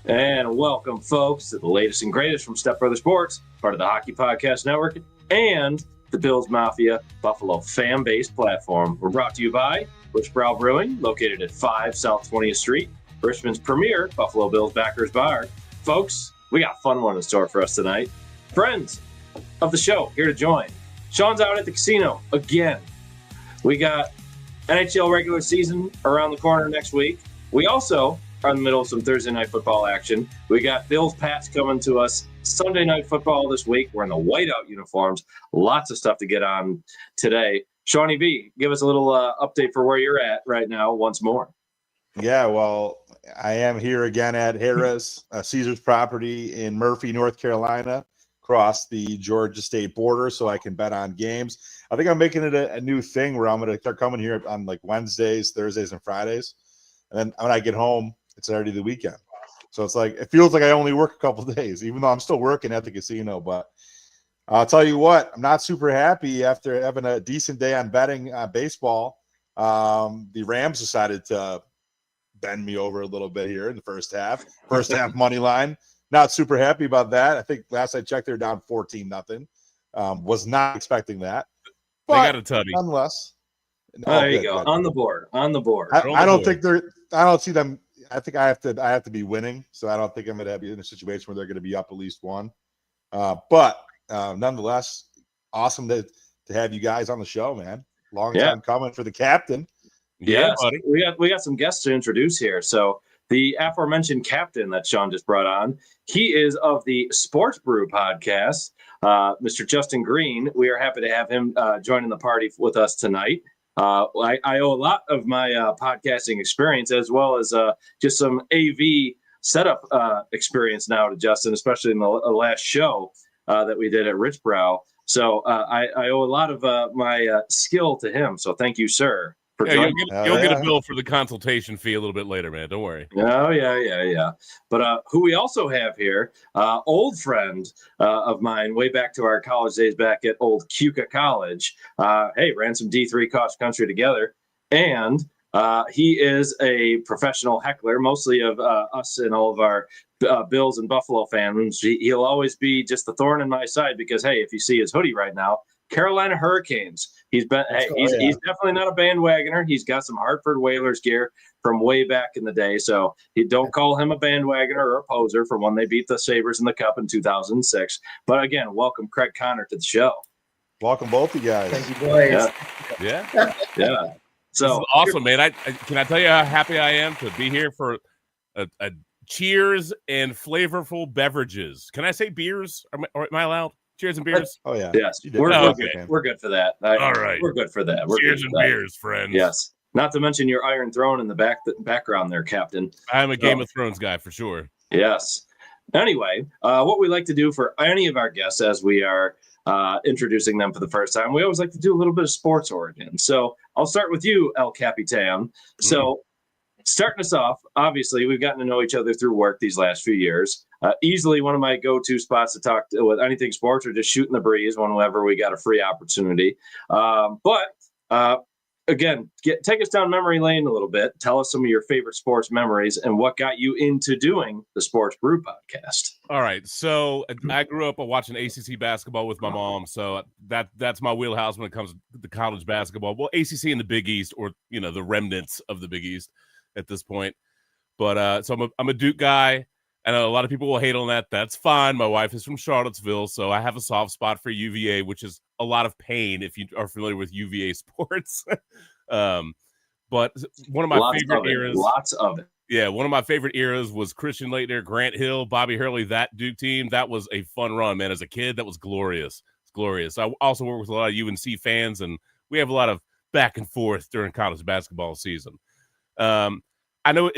And welcome, folks, to the latest and greatest from Step Brother Sports, part of the Hockey Podcast Network, and the Bills Mafia Buffalo fan-based platform. We're brought to you by Richbrow Brewing, located at 5 South 20th Street, Richmond's premier Buffalo Bills backers bar. Folks, we got a fun one in store for us tonight. Friends of the show here to join. Sean's out at the casino again. We got NHL regular season around the corner next week. We also are in the middle of some Thursday night football action. We got Bills Pats coming to us Sunday night football this week. We're in the whiteout uniforms. Lots of stuff to get on today. Shawnee B, give us a little update for where you're at right now once more. Yeah, well, I am here again at Harrah's, Caesar's property in Murphy, North Carolina, across the Georgia state border, so I can bet on games. I think I'm making it a new thing where I'm going to start coming here on like Wednesdays, Thursdays, and Fridays. And then when I get home, it's already the weekend. So it's like, it feels like I only work a couple of days, even though I'm still working at the casino. But I'll tell you what, I'm not super happy after having a decent day on betting baseball. The Rams decided to bend me over a little bit here in the first half. First half money line. Not super happy about that. I think last I checked, they're down 14-0. Was not expecting that. But they got a tutty. Nonetheless. There you go. Good. On the board. I don't think I don't see them. I think I have to be winning. So I don't think I'm going to be in a situation where they're going to be up at least one. But nonetheless, awesome to have you guys on the show, man. Long time coming for the captain. Yeah, buddy. We got some guests to introduce here. So the aforementioned captain that Sean just brought on, he is of the Sports Brew podcast, Mr. Justin Green. We are happy to have him joining the party with us tonight. I owe a lot of my podcasting experience as well as just some AV setup experience now to Justin, especially in the last show that we did at Richbrow. So I owe a lot of my skill to him. So thank you, sir. You'll get a bill for the consultation fee a little bit later, man. Don't worry. Oh, yeah. But who we also have here, old friend of mine, way back to our college days back at old Keuka College. Ran some D3 cross country together. And he is a professional heckler, mostly of us and all of our Bills and Buffalo fans. He'll always be just the thorn in my side because, hey, if you see his hoodie right now, Carolina Hurricanes. He's definitely not a bandwagoner. He's got some Hartford Whalers gear from way back in the day. So you don't call him a bandwagoner or a poser from when they beat the Sabres in the Cup in 2006. But again, welcome Kraig Connor to the show. Welcome both of you guys. Thank you, boys. Yeah. So this is awesome, man. Can I tell you how happy I am to be here for a cheers and flavorful beverages? Can I say beers? Am I allowed? Cheers and beers. Oh yeah. Yes. We're good for that. All right. We're good for that. Cheers and beers, friends. Yes. Not to mention your Iron Throne in the background there, Captain. I'm a Game of Thrones guy for sure. Yes. Anyway, what we like to do for any of our guests as we are introducing them for the first time, we always like to do a little bit of sports origin. So I'll start with you, El Capitan. So starting us off, obviously, we've gotten to know each other through work these last few years. Easily one of my go-to spots to talk with anything sports or just shooting the breeze whenever we got a free opportunity. Again, take us down memory lane a little bit. Tell us some of your favorite sports memories and what got you into doing the Sports Brew podcast. All right. So I grew up watching ACC basketball with my mom. So that's my wheelhouse when it comes to college basketball. Well, ACC in the Big East, or, the remnants of the Big East at this point. But so I'm a Duke guy. I know a lot of people will hate on that. That's fine. My wife is from Charlottesville, so I have a soft spot for UVA, which is a lot of pain if you are familiar with UVA sports. But one of my favorite eras. Lots of it. Yeah, one of my favorite eras was Christian Laettner, Grant Hill, Bobby Hurley, that Duke team. That was a fun run, man. As a kid, that was glorious. It's glorious. I also work with a lot of UNC fans, and we have a lot of back and forth during college basketball season. I know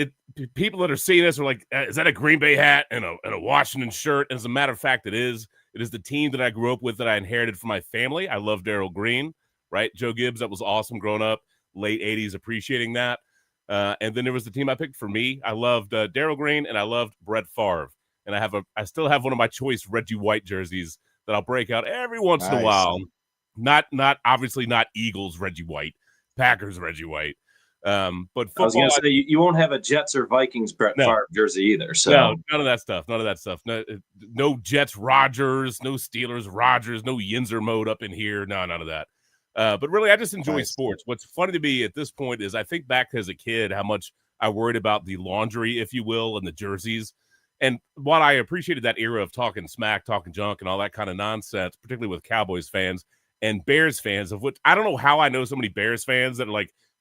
people that are seeing this are like, is that a Green Bay hat and a Washington shirt? And as a matter of fact, it is. It is the team that I grew up with that I inherited from my family. I love Darryl Green, right? Joe Gibbs, that was awesome growing up. Late 80s, appreciating that. And then there was the team I picked for me. I loved Darryl Green, and I loved Brett Favre. And I still have one of my choice Reggie White jerseys that I'll break out every once in a while. Not obviously not Eagles Reggie White, Packers Reggie White. But I was football, going to say you won't have a Jets or Vikings Brett Favre jersey either. So no, none of that stuff. None of that stuff. No Jets Rodgers, no Steelers Rodgers, no Yinzer mode up in here. No, none of that. But really, I just enjoy sports. What's funny to me at this point is I think back as a kid how much I worried about the laundry, if you will, and the jerseys. And while I appreciated that era of talking smack, talking junk, and all that kind of nonsense, particularly with Cowboys fans and Bears fans, of which I don't know how I know so many Bears fans that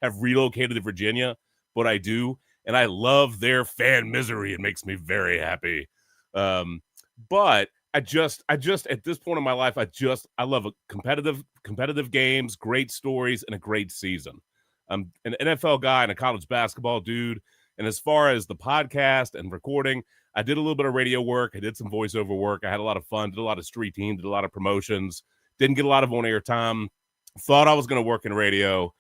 have relocated to Virginia, but I do. And I love their fan misery. It makes me very happy. But I just at this point in my life, I love a competitive games, great stories, and a great season. I'm an NFL guy and a college basketball dude. And as far as the podcast and recording, I did a little bit of radio work. I did some voiceover work. I had a lot of fun, did a lot of street team, did a lot of promotions, didn't get a lot of on-air time. Thought I was going to work in radio.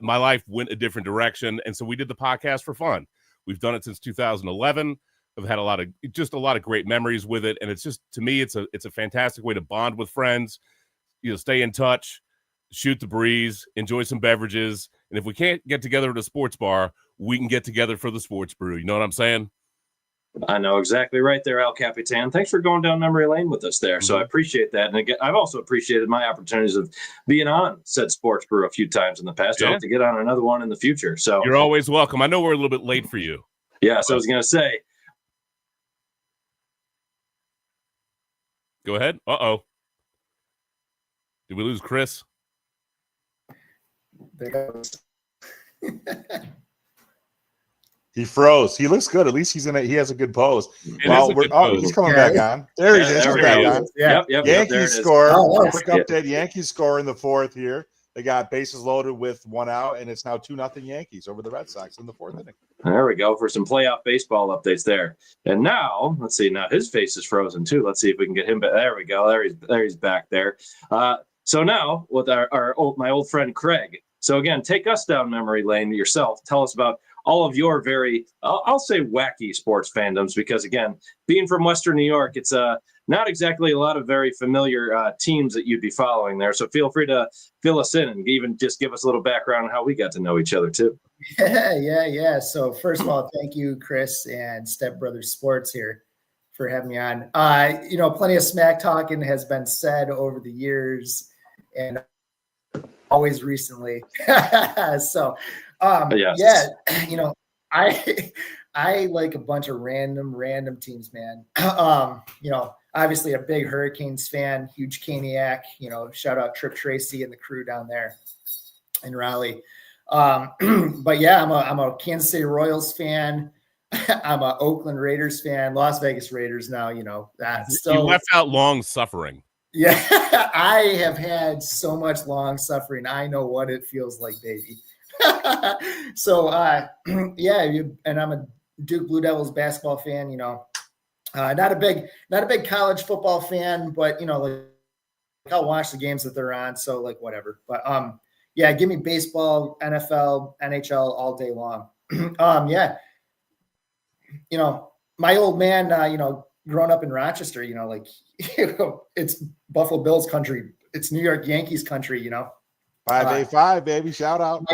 My life went a different direction. And so we did the podcast for fun. We've done it since 2011. I've had a lot of great memories with it. And it's just, to me, it's a fantastic way to bond with friends, stay in touch, shoot the breeze, enjoy some beverages. And if we can't get together at a sports bar, we can get together for the sports brew. You know what I'm saying? I know exactly right there, El Capitan. Thanks for going down memory lane with us there. Mm-hmm. So I appreciate that. And again, I've also appreciated my opportunities of being on said sports brew a few times in the past. I hope to get on another one in the future. So you're always welcome. I know we're a little bit late for you. Yeah, so I was going to say. Go ahead. Uh-oh. Did we lose Chris? There goes. He froze. He looks good. At least he has a good pose. He's coming back on. There he is. He's back on. Yep, Yankees score. Quick update. Yankees score in the fourth here. They got bases loaded with 1 out, and it's now 2-0 Yankees over the Red Sox in the fourth inning. There we go for some playoff baseball updates there. And now, let's see. Now his face is frozen too. Let's see if we can get him back. There we go. There he's back there. So now with my old friend Craig. So again, take us down memory lane yourself. Tell us about all of your very, I'll say wacky sports fandoms, because again, being from Western New York, it's not exactly a lot of very familiar teams that you'd be following there. So feel free to fill us in and even just give us a little background on how we got to know each other too. Yeah. So first of all, thank you, Chris and Step Brothers Sports here for having me on. Plenty of smack talking has been said over the years and always recently. So yes. I like a bunch of random teams, man. Obviously a big Hurricanes fan, huge Caniac, shout out Trip Tracy and the crew down there in Raleigh. But yeah, I'm a Kansas City Royals fan. I'm a Oakland Raiders fan, Las Vegas Raiders now, that still. You left out long suffering. Yeah, I have had so much long suffering. I know what it feels like, baby. So, and I'm a Duke Blue Devils basketball fan, not a big college football fan, but, I'll watch the games that they're on. So whatever, but, give me baseball, NFL, NHL all day long. My old man, growing up in Rochester, it's Buffalo Bills country. It's New York Yankees country, 5-8-5, baby. Shout out.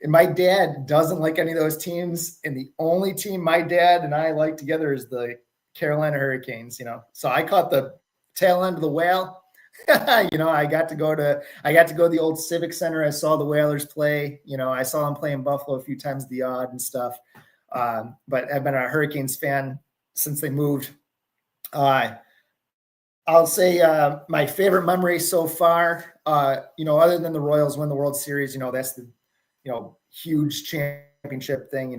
And my dad doesn't like any of those teams. And the only team my dad and I like together is the Carolina Hurricanes, So I caught the tail end of the whale. I got to go to the old Civic Center. I saw the Whalers play. I saw them play in Buffalo a few times, the odd and stuff. But I've been a Hurricanes fan since they moved. I'll say my favorite memory so far, other than the Royals win the World Series, that's the, huge championship thing,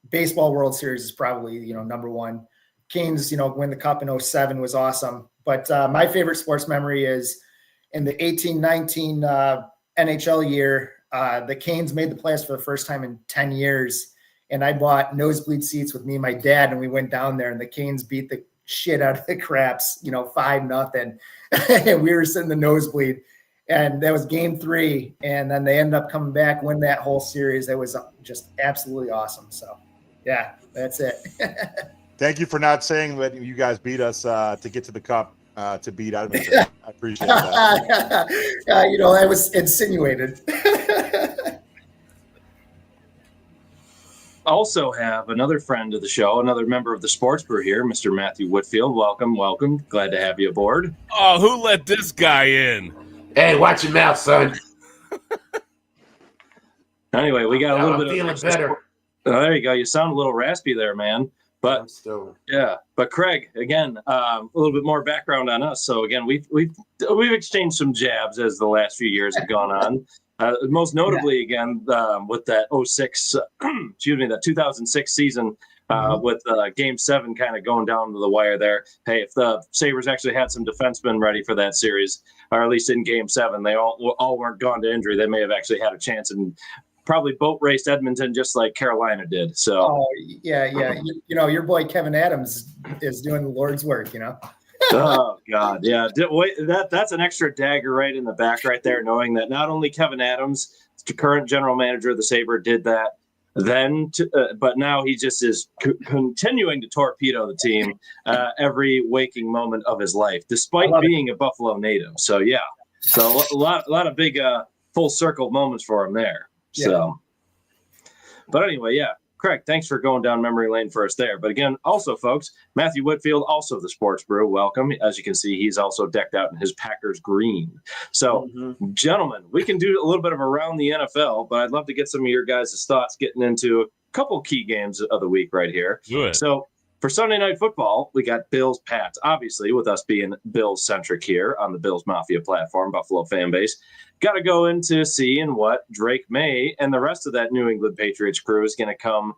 baseball World Series is probably, number one. Canes, win the cup in 2007 was awesome. But my favorite sports memory is in the 18-19 NHL year, the Canes made the playoffs for the first time in 10 years. And I bought nosebleed seats with me and my dad, and we went down there, and the Canes beat the shit out of the Craps, 5-0. And we were sitting in the nosebleed, and that was game 3. And then they ended up coming back, win that whole series. It was just absolutely awesome. So, yeah, that's it. Thank you for not saying that you guys beat us to get to the cup to beat Edmonton. I appreciate that. That was insinuated. also have another friend of the show, another member of the Sports Brew here, Mr. Matthew Whitfield. Welcome. Glad to have you aboard. Oh, who let this guy in? Hey, watch your mouth, son. Anyway, we got a little bit of feeling better. Oh, there you go. You sound a little raspy there, man. But I'm still. yeah, but Kraig, again, a little bit more background on us. So again, we've exchanged some jabs as the last few years have gone on. Most notably, again, with that 06, that 2006 season, with Game 7 kind of going down to the wire there. Hey, if the Sabres actually had some defensemen ready for that series, or at least in Game 7, they all weren't gone to injury, they may have actually had a chance and probably boat raced Edmonton just like Carolina did. So, yeah. You know, your boy Kevin Adams is doing the Lord's work, you know. Oh God, yeah. That's an extra dagger right in the back, right there, knowing that not only Kevin Adams, the current general manager of the Sabre, did that, but now he just is continuing to torpedo the team every waking moment of his life, despite being a Buffalo native. So yeah, so a lot of big full circle moments for him there. Yeah. So, but anyway, yeah. Kraig, thanks for going down memory lane for us there. But again, also, folks, Matthew Whitfield, also the Sports Brew, welcome. As you can see, he's also decked out in his Packers green. So, gentlemen, we can do a little bit of around the NFL, but I'd love to get some of your guys' thoughts getting into a couple key games of the week right here. Good. So, for Sunday Night Football, we got Bills Pats. Obviously, with us being Bills-centric here on the Bills Mafia platform, Buffalo fan base, got to go into seeing what Drake May and the rest of that New England Patriots crew is going to come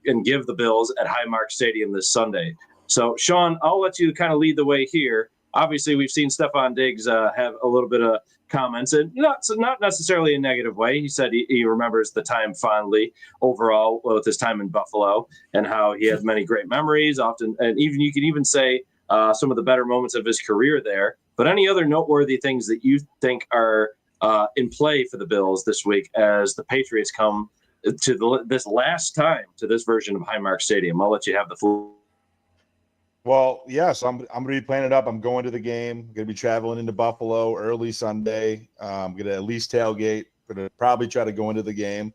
and give the Bills at Highmark Stadium this Sunday. So, Sean, I'll let you kind of lead the way here. Obviously, we've seen Stephon Diggs have a little bit of comments, and not necessarily a negative way. He said he remembers the time fondly overall with his time in Buffalo and how he has many great memories, often, and even you can even say some of the better moments of his career there. But any other noteworthy things that you think are in play for the Bills this week as the Patriots come to this last time to this version of Highmark Stadium? I'll let you have the floor. Well, yes, I'm going to be playing it up. I'm going to the game. I'm going to be traveling into Buffalo early Sunday. I'm going to at least tailgate. Going to probably try to go into the game,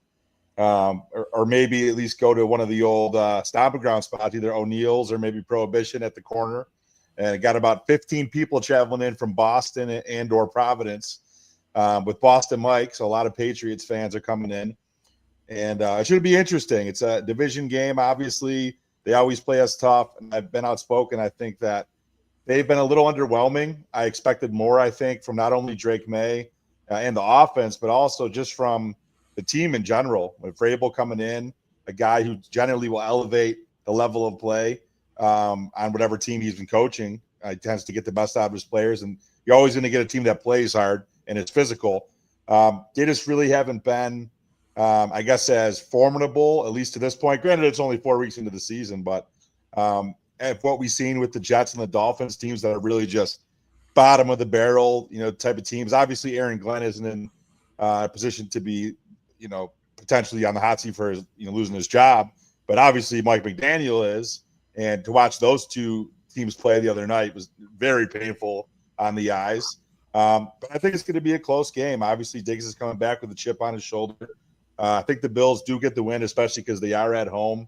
or maybe at least go to one of the old stomping ground spots, either O'Neill's or maybe Prohibition at the corner. And I got about 15 people traveling in from Boston and or Providence with Boston Mike. So a lot of Patriots fans are coming in, and it should be interesting. It's a division game, obviously. They always play us tough, and I've been outspoken. I think that they've been a little underwhelming. I expected more, I think, from not only Drake May and the offense, but also just from the team in general. With Vrabel coming in, a guy who generally will elevate the level of play on whatever team he's been coaching. He tends to get the best out of his players, and you're always going to get a team that plays hard and is physical. They just really haven't been – I guess as formidable, at least to this point. Granted, it's only 4 weeks into the season, but what we've seen with the Jets and the Dolphins, teams that are really just bottom of the barrel, type of teams. Obviously, Aaron Glenn isn't in a position to be, potentially on the hot seat for his, losing his job. But obviously, Mike McDaniel is, and to watch those two teams play the other night was very painful on the eyes. But I think it's going to be a close game. Obviously, Diggs is coming back with a chip on his shoulder. I think the Bills do get the win, especially because they are at home.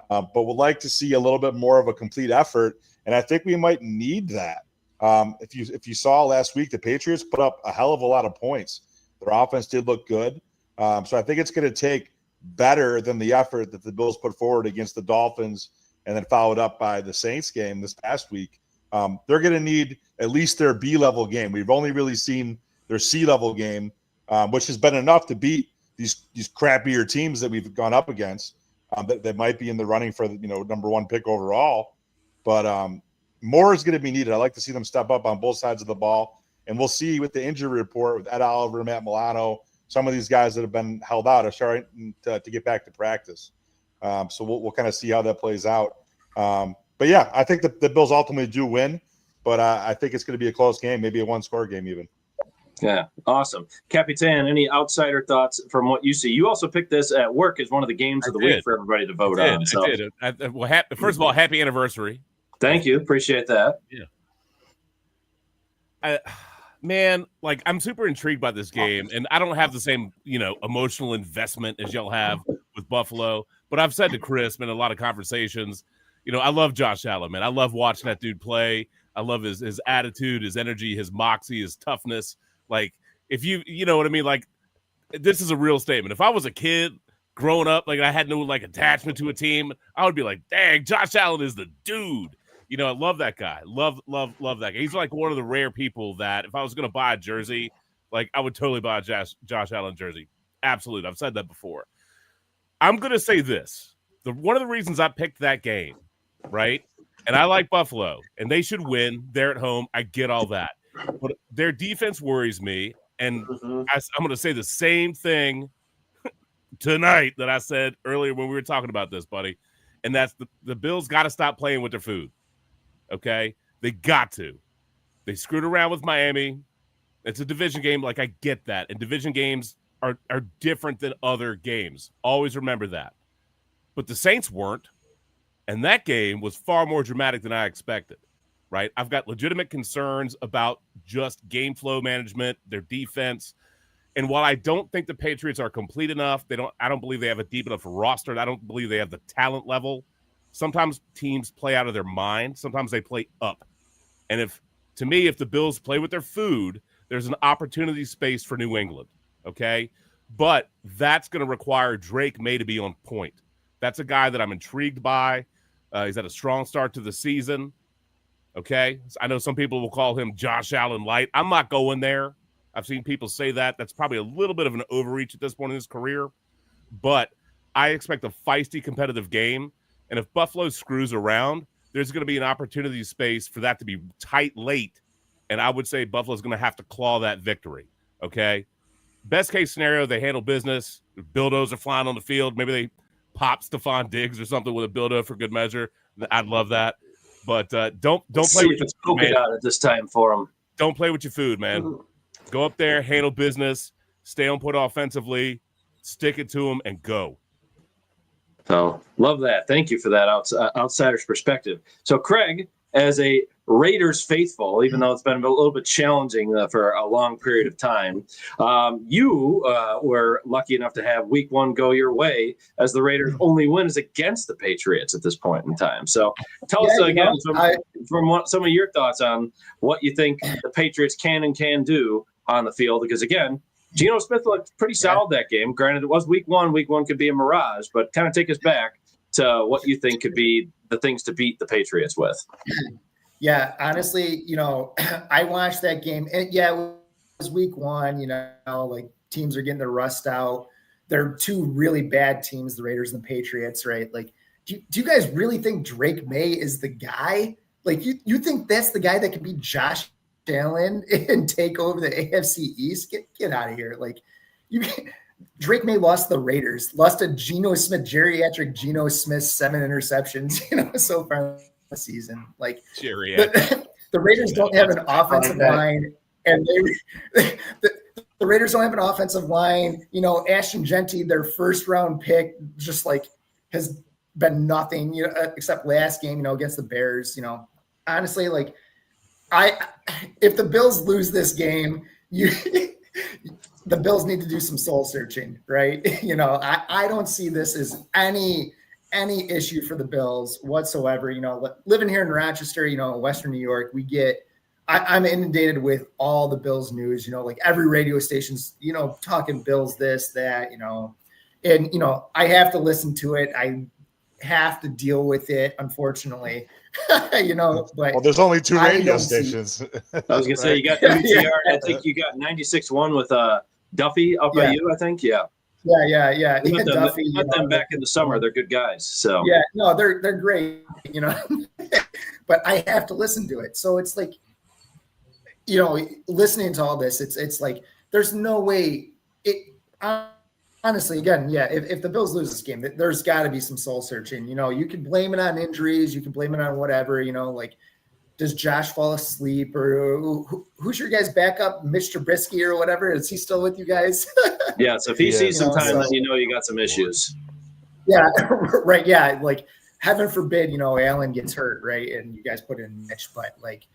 But would like to see a little bit more of a complete effort, and I think we might need that. If you saw last week, the Patriots put up a hell of a lot of points. Their offense did look good. So I think it's going to take better than the effort that the Bills put forward against the Dolphins and then followed up by the Saints game this past week. They're going to need at least their B-level game. We've only really seen their C-level game, which has been enough to beat these crappier teams that we've gone up against that might be in the running for number one pick overall. But more is going to be needed. I like to see them step up on both sides of the ball. And we'll see with the injury report with Ed Oliver, Matt Milano, some of these guys that have been held out are starting to get back to practice. So we'll kind of see how that plays out. But, yeah, I think the Bills ultimately do win. But I think it's going to be a close game, maybe a one-score game even. Yeah, awesome. Capitan, any outsider thoughts from what you see? You also picked this at work as one of the games of the week for everybody to vote on. So. I did. Well, first of all, happy anniversary. Thank you. Appreciate that. Yeah. Man, I'm super intrigued by this game, and I don't have the same, emotional investment as y'all have with with Buffalo. But I've said to Chris, been a lot of conversations, I love Josh Allen, man. I love watching that dude play. I love his attitude, his energy, his moxie, his toughness. Like, if you know what I mean? Like, this is a real statement. If I was a kid growing up, like I had no attachment to a team, I would be like, dang, Josh Allen is the dude. I love that guy. Love that guy. He's like one of the rare people that if I was going to buy a jersey, like I would totally buy a Josh Allen jersey. Absolutely. I've said that before. I'm going to say this. One of the reasons I picked that game, right? And I like Buffalo, and they should win. They're at home. I get all that. But their defense worries me. And I'm going to say the same thing tonight that I said earlier when we were talking about this, buddy. And that's the Bills got to stop playing with their food. Okay? They got to. They screwed around with Miami. It's a division game. Like, I get that. And division games are different than other games. Always remember that. But the Saints weren't. And that game was far more dramatic than I expected. Right? I've got legitimate concerns about just game flow management, their defense. And while I don't think the Patriots are complete enough, I don't believe they have a deep enough roster. I don't believe they have the talent level. Sometimes teams play out of their mind. Sometimes they play up. And if the Bills play with their food, there's an opportunity space for New England. Okay? But that's going to require Drake May to be on point. That's a guy that I'm intrigued by. He's had a strong start to the season. Okay? I know some people will call him Josh Allen light. I'm not going there. I've seen people say that. That's probably a little bit of an overreach at this point in his career. But I expect a feisty, competitive game. And if Buffalo screws around, there's going to be an opportunity space for that to be tight late. And I would say Buffalo's going to have to claw that victory. Okay? Best case scenario, they handle business. Dildos are flying on the field. Maybe they pop Stephon Diggs or something with a dildo for good measure. I'd love that. But don't play with your food, man. At this time for them. Don't play with your food, man. Go up there, handle business, stay on point offensively, stick it to them, and go. So, love that. Thank you for that outsider's perspective. So, Craig, as a Raiders faithful, even though it's been a little bit challenging for a long period of time, you were lucky enough to have week one go your way as the Raiders' only win is against the Patriots at this point in time. So tell us again from some of your thoughts on what you think the Patriots can do on the field, because again, Geno Smith looked pretty solid that game. Granted, it was week one. Week one could be a mirage, but kind of take us back to what you think could be the things to beat the Patriots with. Yeah, honestly, I watched that game, and it was week one. Like teams are getting their rust out. They're two really bad teams, the Raiders and the Patriots, right? Like, do you guys really think Drake May is the guy? Like, you think that's the guy that can beat Josh Allen and take over the AFC East? Get out of here! Like, Drake May lost the Raiders, lost to Geno Smith, geriatric Geno Smith, 7 interceptions, so far the season. Like, the Raiders don't have an offensive line, and the Raiders don't have an offensive line. Ashton Genty, their first round pick, just like has been nothing, except last game, against the Bears. Honestly, like if the Bills lose this game, the Bills need to do some soul searching, right? I don't see this as any issue for the Bills whatsoever. Living here in Rochester, Western New York, I'm inundated with all the Bills news, like every radio station's, talking Bills, this, that, and, I have to listen to it. I have to deal with it, unfortunately, but well, there's only 2 radio stations. I was gonna say, you got WTR, I think you got 96.1 with Duffy up by you, I think. Yeah. Yeah. Let them back in the summer. They're good guys. So yeah, no, they're great, but I have to listen to it. So it's like, listening to all this, it's like there's no way. Honestly, again, yeah, if the Bills lose this game, there's got to be some soul searching. You can blame it on injuries, you can blame it on whatever. Like, does Josh fall asleep, or who's your guys' backup, Mitch Trubisky or whatever? Is he still with you guys? Yeah, so if he sees some time, then you got some issues. Yeah, right. Yeah, like heaven forbid, Allen gets hurt, right, and you guys put in Mitch, but like,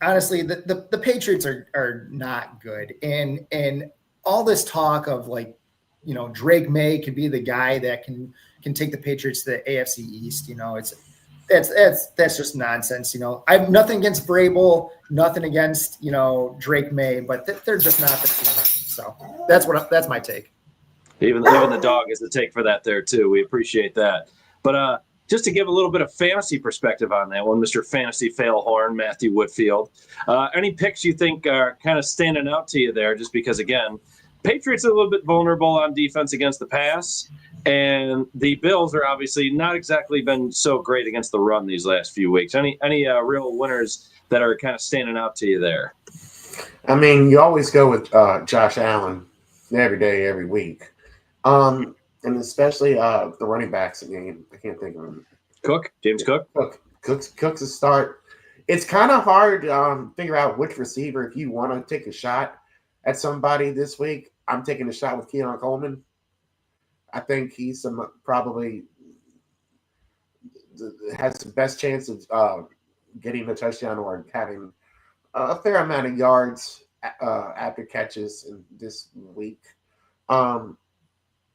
honestly, the Patriots are not good, and all this talk of like Drake May could be the guy that can take the Patriots to the AFC East. That's just nonsense. I have nothing against Vrabel, nothing against Drake May, but they're just not the team. So that's my take. Even the dog is the take for that there too. We appreciate that. But just to give a little bit of fantasy perspective on that one, Mr. Fantasy Failhorn, Matthew Whitfield, any picks you think are kind of standing out to you there? Just because, again, Patriots are a little bit vulnerable on defense against the pass, and the Bills are obviously not exactly been so great against the run these last few weeks. Any real winners that are kind of standing out to you there? I mean, you always go with Josh Allen every day, every week. And especially the running backs again. I can't think of him. James Cook? Cook's a start. It's kind of hard to figure out which receiver, if you want to take a shot at somebody this week. I'm taking a shot with Keon Coleman. I think he's probably has the best chance of getting a touchdown or having a fair amount of yards after catches in this week.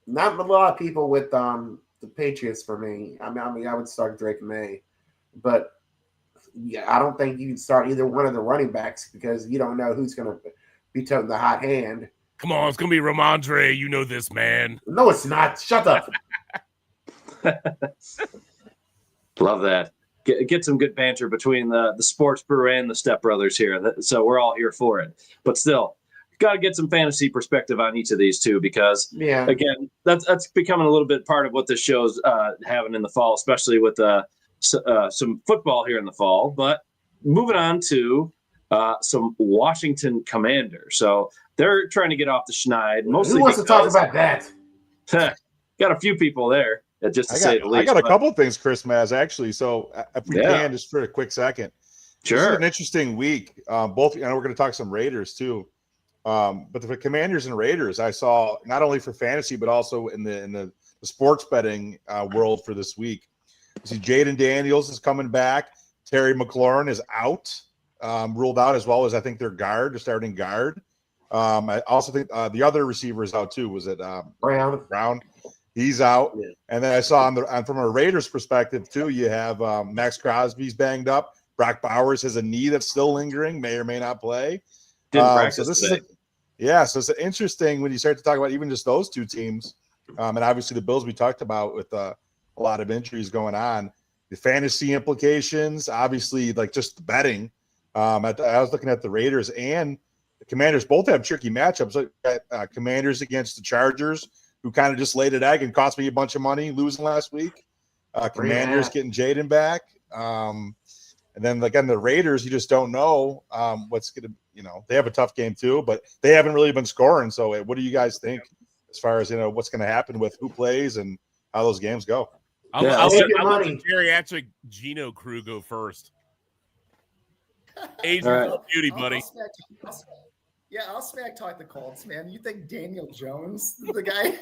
Not a lot of people with the Patriots for me. I mean, I would start Drake May, but yeah, I don't think you can start either one of the running backs because you don't know who's going to be toting the hot hand. Come on, it's going to be Ramondre. You know this, man. No, it's not. Shut up. Love that. Get some good banter between the sports brew and the Step Brothers here. So we're all here for it. But still, got to get some fantasy perspective on each of these two because, again, that's becoming a little bit part of what this show's having in the fall, especially with some football here in the fall. But moving on to some Washington Commanders. So they're trying to get off the schneid. Mostly who wants to talk about that? Got a few people there. Just to say the least. I got a couple of things, Chris Maz, actually. So if we can, just for a quick second. Sure. This is an interesting week. Both, I know we're going to talk some Raiders too. But the Commanders and Raiders, I saw not only for fantasy, but also in the sports betting world for this week. You see Jaden Daniels is coming back. Terry McLaurin is out, ruled out, as well as I think their starting guard. I also think the other receiver is out too. Was it Brown? He's out. Yeah. And then I saw from a Raiders perspective too, you have Max Crosby's banged up. Brock Bowers has a knee that's still lingering, may or may not play. Didn't practice today. So it's interesting when you start to talk about even just those two teams. And obviously the Bills we talked about with a lot of injuries going on. The fantasy implications, obviously, like just the betting. I was looking at the Raiders and the Commanders both have tricky matchups. Commanders against the Chargers, who kind of just laid an egg and cost me a bunch of money losing last week. Commanders getting Jaden back. And then, again, the Raiders, you just don't know what's going to, they have a tough game too, but they haven't really been scoring. So what do you guys think as far as, what's going to happen with who plays and how those games go? I'll let the geriatric Geno crew go first. Age of beauty, buddy. I'll smack talk the Colts, man. You think Daniel Jones, the guy,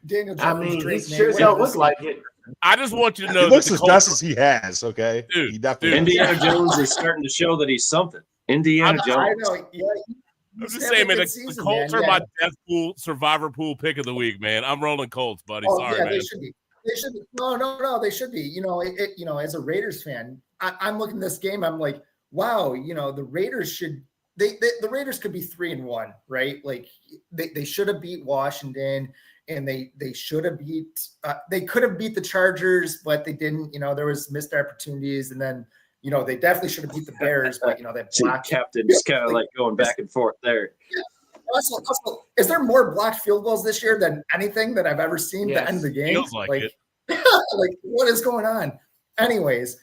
Daniel Jones. I mean, he sure don't look like it. I just want you to know he looks as best as he has. Okay, dude, he definitely. Indiana Jones is starting to show that he's something. Indiana Jones. I know. Yeah, I'm just saying, man. The Colts are my death pool, survivor pool pick of the week, man. I'm rolling Colts, buddy. Sorry, man. They should be. They should be. No. They should be. As a Raiders fan, I'm looking at this game. I'm like, wow. The Raiders should. The Raiders could be 3-1, right? Like they should have beat Washington, and they should have beat. They could have beat the Chargers, but they didn't. There was missed opportunities, and then. They definitely should have beat the Bears, but that blocked captain just kind of like going back and forth there. Yeah. Also, is there more blocked field goals this year than anything that I've ever seen at the end of the game? Feels like it. Like what is going on? Anyways,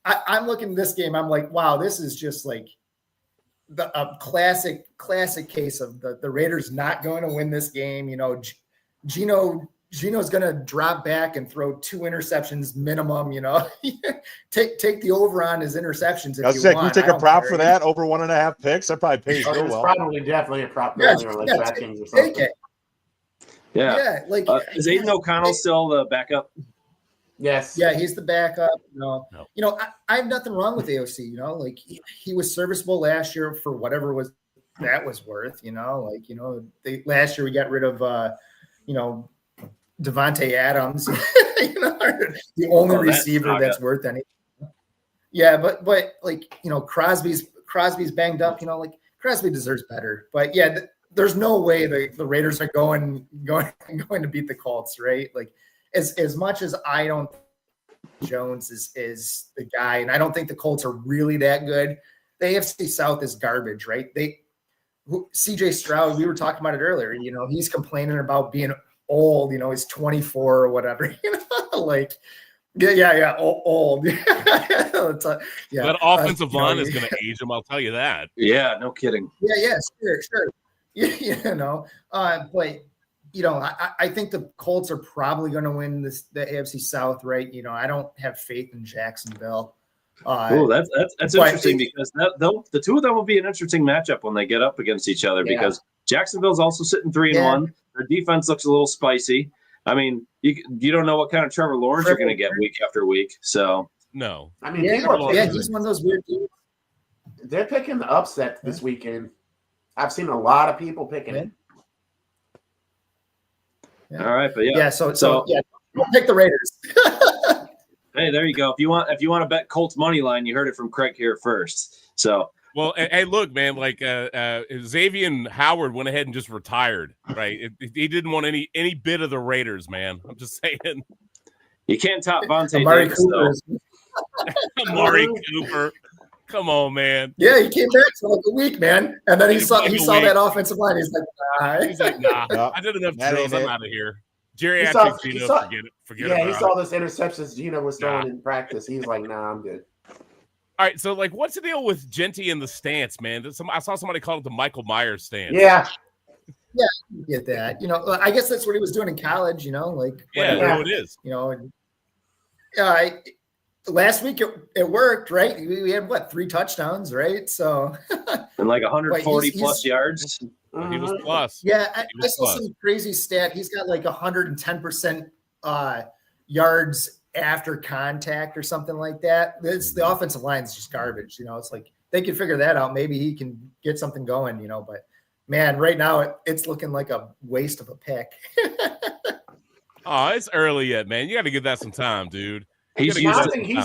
I'm looking at this game. I'm like, wow, this is just like a classic case of the Raiders not going to win this game. Geno's going to drop back and throw 2 interceptions minimum, take the over on his interceptions. If you want. Can you take a prop for that over 1.5 picks? That probably pays real well. Probably definitely a prop. Take it. Yeah. Like is Aiden O'Connell still the backup? Yes. Yeah, he's the backup. I have nothing wrong with AOC. Like he was serviceable last year for whatever was that was worth, last year we got rid of, Devontae Adams, the only receiver that's worth anything. Yeah. But Crosby's banged up, Crosby deserves better, but yeah, there's no way the Raiders are going to beat the Colts, right? Like as much as I don't think Jones is the guy, and I don't think the Colts are really that good. The AFC South is garbage, right? CJ Stroud, we were talking about it earlier, he's complaining about being old, he's 24 or whatever, old. That offensive line is going to age him, I'll tell you that. Yeah, no kidding. Yeah, sure. But I think the Colts are probably going to win the AFC South, right? I don't have faith in Jacksonville. That's interesting because the two of them will be an interesting matchup when they get up against each other because Jacksonville's also sitting 3-1. Their defense looks a little spicy. I mean, you don't know what kind of Trevor Lawrence you're going to get week after week. So no, I mean, he's one of those weird dudes. They're picking the upset this weekend. I've seen a lot of people picking it. Yeah. All right, but so we'll pick the Raiders. Hey, there you go. If you want to bet Colts money line, you heard it from Craig here first. So well, hey, look, man, Xavier Howard went ahead and just retired, right? He didn't want any bit of the Raiders, man. I'm just saying. You can't top Vontae Amari Davis, Cooper. Amari Cooper. Come on, man. Yeah, he came back for like a week, man. And then he saw that offensive line. He's like, nah. I did enough drills. I'm out of here. Geriatric Gino, forget it. Yeah, he saw this interceptions Gino was throwing in practice. He's like, nah, I'm good. All right, so what's the deal with Genty and the stance, man? I saw somebody call it the Michael Myers stance. Yeah, I get that. I guess that's what he was doing in college. It is. Last week it worked, right? We had 3 touchdowns, right? So and 140 plus yards. He was plus. Yeah, I saw some crazy stat. He's got 110% yards after contact or something like that. The offensive line is just garbage. It's like they can figure that out. Maybe he can get something going. But man, right now it's looking like a waste of a pick. Oh, it's early yet, man. You got to give that some time, dude. I think he's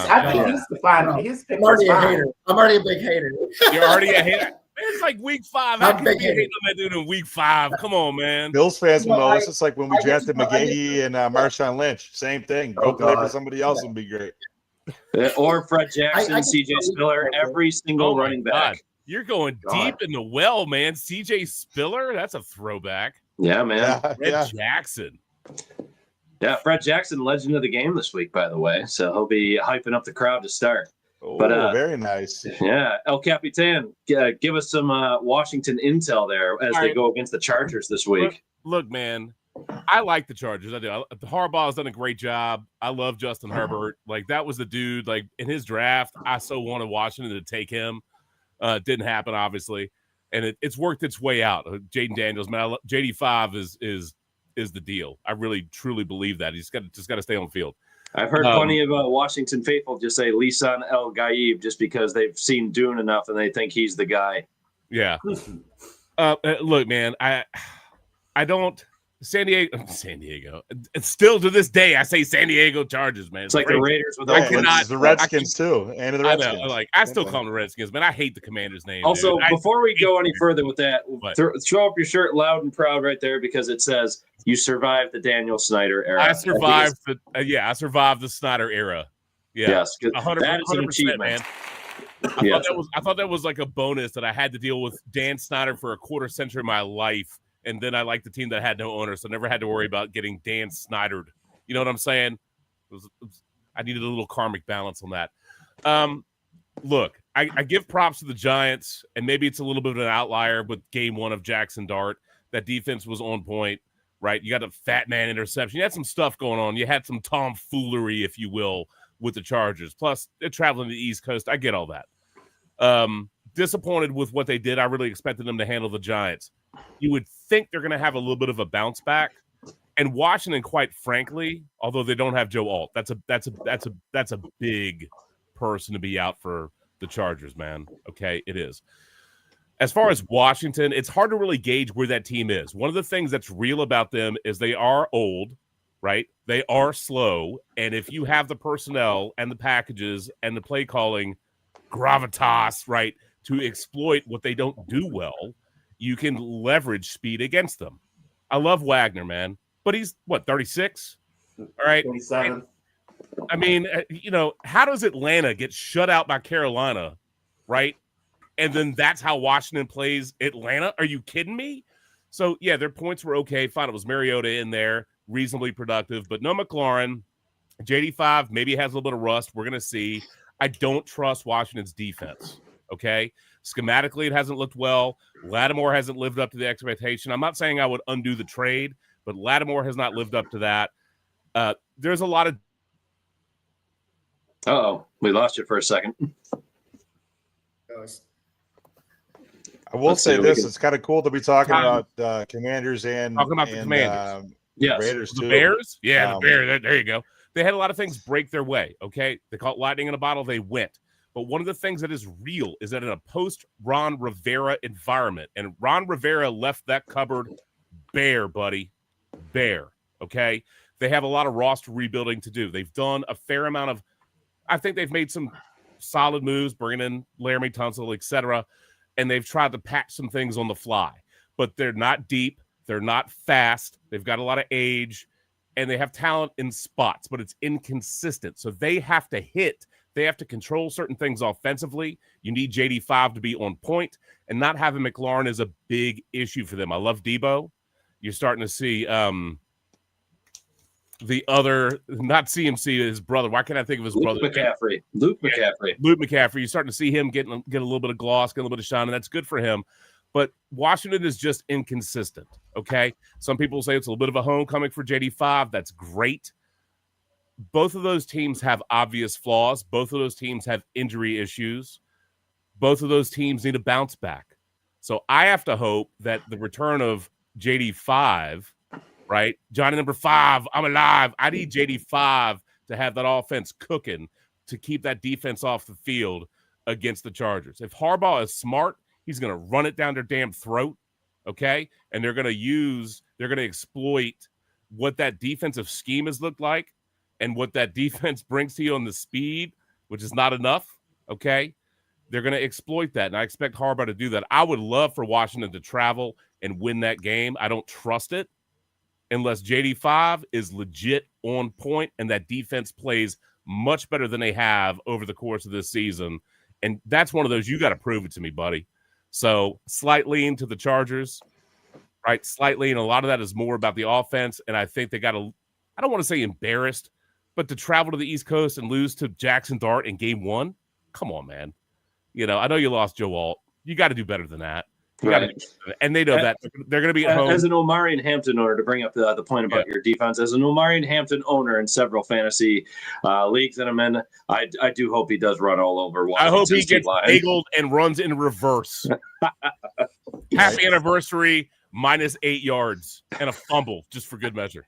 the final. I'm already a hater. I'm already a big hater. You're already a hater. It's like week 5. How can you hate on that dude in week 5? Come on, man. Bills fans will know this is like when we drafted McGahee and Marshawn Lynch. Same thing. Go play for somebody else would be great. Or Fred Jackson, CJ Spiller, every single running back. God. You're going deep in the well, man. CJ Spiller, that's a throwback. Yeah, man. Fred Jackson. Yeah, Fred Jackson, legend of the game this week, by the way. So he'll be hyping up the crowd to start. Oh, very nice. Yeah, El Capitan, give us some Washington intel there as they go against the Chargers this week. Look, man, I like the Chargers. I do. Harbaugh has done a great job. I love Justin Herbert. That was the dude. In his draft, I so wanted Washington to take him. Didn't happen, obviously, and it's worked its way out. Jaden Daniels, man, JD5 is the deal. I really truly believe that he's got to stay on the field. I've heard plenty of Washington faithful just say Lisan El Gaib just because they've seen Dune enough and they think he's the guy. Yeah. Look, man, I don't San Diego. It's still to this day I say San Diego Chargers, man. It's like the Raiders with the Redskins too, and the Redskins. I know, I still call them the Redskins, man. I hate the Commander's name. Also, before we go any further with that, show up your shirt loud and proud right there because it says you survived the Daniel Snyder era. I survived I survived the Snyder era. Yeah, yes, 100%, man. I thought that was like a bonus that I had to deal with Dan Snyder for a quarter century of my life. And then I liked the team that had no owner, so I never had to worry about getting Dan Snydered. You know what I'm saying? I needed a little karmic balance on that. Look, I give props to the Giants, and maybe it's a little bit of an outlier with game 1 of Jackson Dart. That defense was on point, right? You got a fat man interception. You had some stuff going on. You had some tomfoolery, if you will, with the Chargers. Plus, they're traveling to the East Coast. I get all that. Disappointed with what they did. I really expected them to handle the Giants. You would think they're going to have a little bit of a bounce back, and Washington, quite frankly, although they don't have Joe Alt, that's a big person to be out for the Chargers, man. Okay, it is. As far as Washington, it's hard to really gauge where that team is. One of the things that's real about them is they are old, right? They are slow. And if you have the personnel and the packages and the play calling gravitas, right, to exploit what they don't do well, you can leverage speed against them. I love Wagner, man. But he's, 36? All right. 27. I mean, how does Atlanta get shut out by Carolina, right? And then that's how Washington plays Atlanta? Are you kidding me? So, yeah, their points were okay. Fine, it was Mariota in there, reasonably productive. But no McLaurin. JD5 maybe has a little bit of rust. We're going to see. I don't trust Washington's defense, okay? Schematically, it hasn't looked well. Lattimore hasn't lived up to the expectation. I'm not saying I would undo the trade, but Lattimore has not lived up to that. There's a lot of Uh-oh, we lost you for a second. I will Let's say see, this: it's kind of cool to be talking about Commanders and talking about the Commanders. Yes. Raiders The too. Bears? Yeah, the Bears. There you go. They had a lot of things break their way, okay? They caught lightning in a bottle. They went. But one of the things that is real is that in a post-Ron Rivera environment, and Ron Rivera left that cupboard bare, buddy, bare, okay? They have a lot of roster rebuilding to do. They've done a fair amount of – I think they've made some solid moves, bringing in Laramie Tunsil, et cetera, and they've tried to patch some things on the fly. But they're not deep. They're not fast. They've got a lot of age, and they have talent in spots, but it's inconsistent. So they have to hit. They have to control certain things offensively. You need JD5 to be on point, and not having McLaurin is a big issue for them. I love Debo. You're starting to see the other, not CMC, his brother. Why can't I think of his brother? Luke McCaffrey. Luke McCaffrey. You're starting to see him get a little bit of gloss, get a little bit of shine, and that's good for him. But Washington is just inconsistent, okay? Some people say it's a little bit of a homecoming for JD5. That's great. Both of those teams have obvious flaws. Both of those teams have injury issues. Both of those teams need a bounce back. So I have to hope that the return of JD5, right? Johnny number 5, I'm alive. I need JD5 to have that offense cooking to keep that defense off the field against the Chargers. If Harbaugh is smart, he's going to run it down their damn throat, okay? And they're going to exploit what that defensive scheme has looked like and what that defense brings to you on the speed, which is not enough, okay? They're going to exploit that, and I expect Harbaugh to do that. I would love for Washington to travel and win that game. I don't trust it unless JD5 is legit on point and that defense plays much better than they have over the course of this season. And that's one of those, you got to prove it to me, buddy. So slight lean to the Chargers, right? Slight lean. A lot of that is more about the offense, and I think they got to, I don't want to say embarrassed, but to travel to the East Coast and lose to Jackson Dart in game 1, come on, man. I know you lost Joe Alt. You got to do better than that. Right. And they know that. They're going to be at home. As an Omari and Hampton owner, to bring up the point about your defense, as an Omari and Hampton owner in several fantasy leagues that I'm in, I do hope he does run all over Washington. I hope he gets angled and runs in reverse. Happy anniversary, -8 yards and a fumble, just for good measure.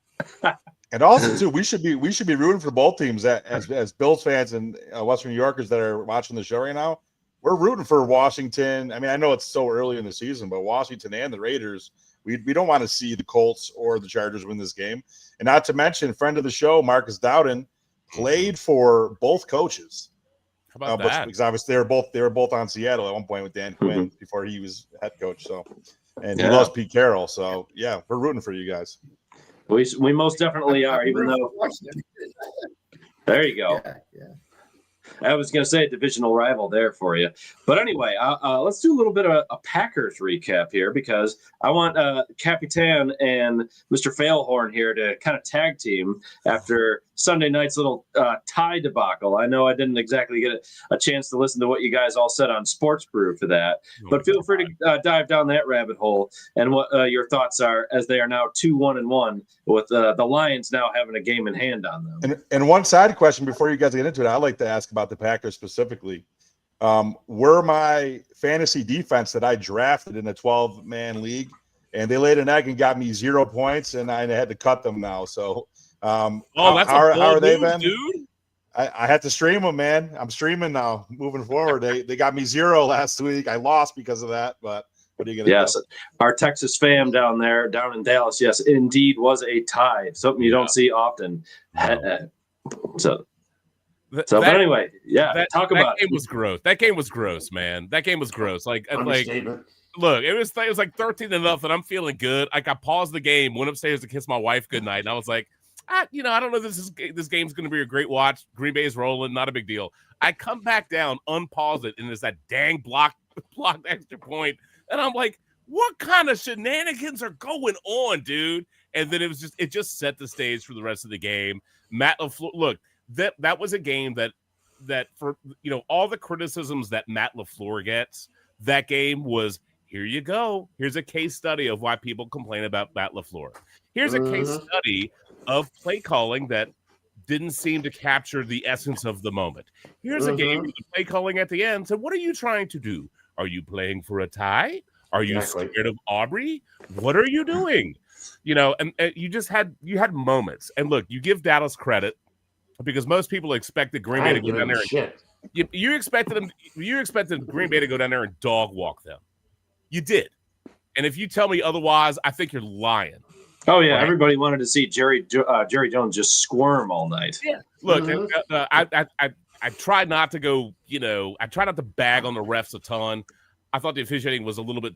And also, too, we should be rooting for both teams as Bills fans and Western New Yorkers that are watching the show right now. We're rooting for Washington. I mean, I know it's so early in the season, but Washington and the Raiders, we don't want to see the Colts or the Chargers win this game. And not to mention, friend of the show, Marcus Dowden, played for both coaches. How about that? Because obviously they were both on Seattle at one point with Dan Quinn before he was head coach. So, and he loves Pete Carroll. So, yeah, we're rooting for you guys. We most definitely are, even though. There you go. Yeah. I was going to say a divisional rival there for you. But anyway, let's do a little bit of a Packers recap here, because I want Capitan and Mr. Failhorn here to kind of tag team after Sunday night's little tie debacle. I know I didn't exactly get a chance to listen to what you guys all said on Sports Brew for that, but feel free to dive down that rabbit hole and what your thoughts are, as they are now 2-1-1 with the Lions now having a game in hand on them. And one side question before you guys get into it, I'd like to ask about the Packers specifically. Were my fantasy defense that I drafted in a 12-man league, and they laid an egg and got me 0 points, and I had to cut them now. So, that's how are they been? Dude? I had to stream them, man. I'm streaming now. Moving forward, they got me 0 last week. I lost because of that, but what are you gonna Yes, do? our Texas fam down in Dallas, yes, indeed was a tie. Something you don't see often. No. But anyway, talk about that game was gross. That game was gross, man. That game was gross. Like Understatement. look, it was like 13-0. I'm feeling good. Like I paused the game, went upstairs to kiss my wife goodnight, and I was like, I don't know. This game's going to be a great watch. Green Bay's rolling, not a big deal. I come back down, unpause it, and there's that dang blocked extra point, and I'm like, what kind of shenanigans are going on, dude? And then it just set the stage for the rest of the game. Matt LaFleur, look, that was a game that for all the criticisms that Matt LaFleur gets, that game was, here you go. Here's a case study of why people complain about Matt LaFleur. Here's a case study of play calling that didn't seem to capture the essence of the moment. Here's a game with play calling at the end. So what are you trying to do? Are you playing for a tie? Are you scared of Aubrey? What are you doing? And you had moments. And look, you give Dallas credit because most people expected Green Bay to go down there. You expected Green Bay to go down there and dog walk them. You did. And if you tell me otherwise, I think you're lying. Oh, yeah. Right? Everybody wanted to see Jerry Jones just squirm all night. Yeah. Look, I tried not to go, I tried not to bag on the refs a ton. I thought the officiating was a little bit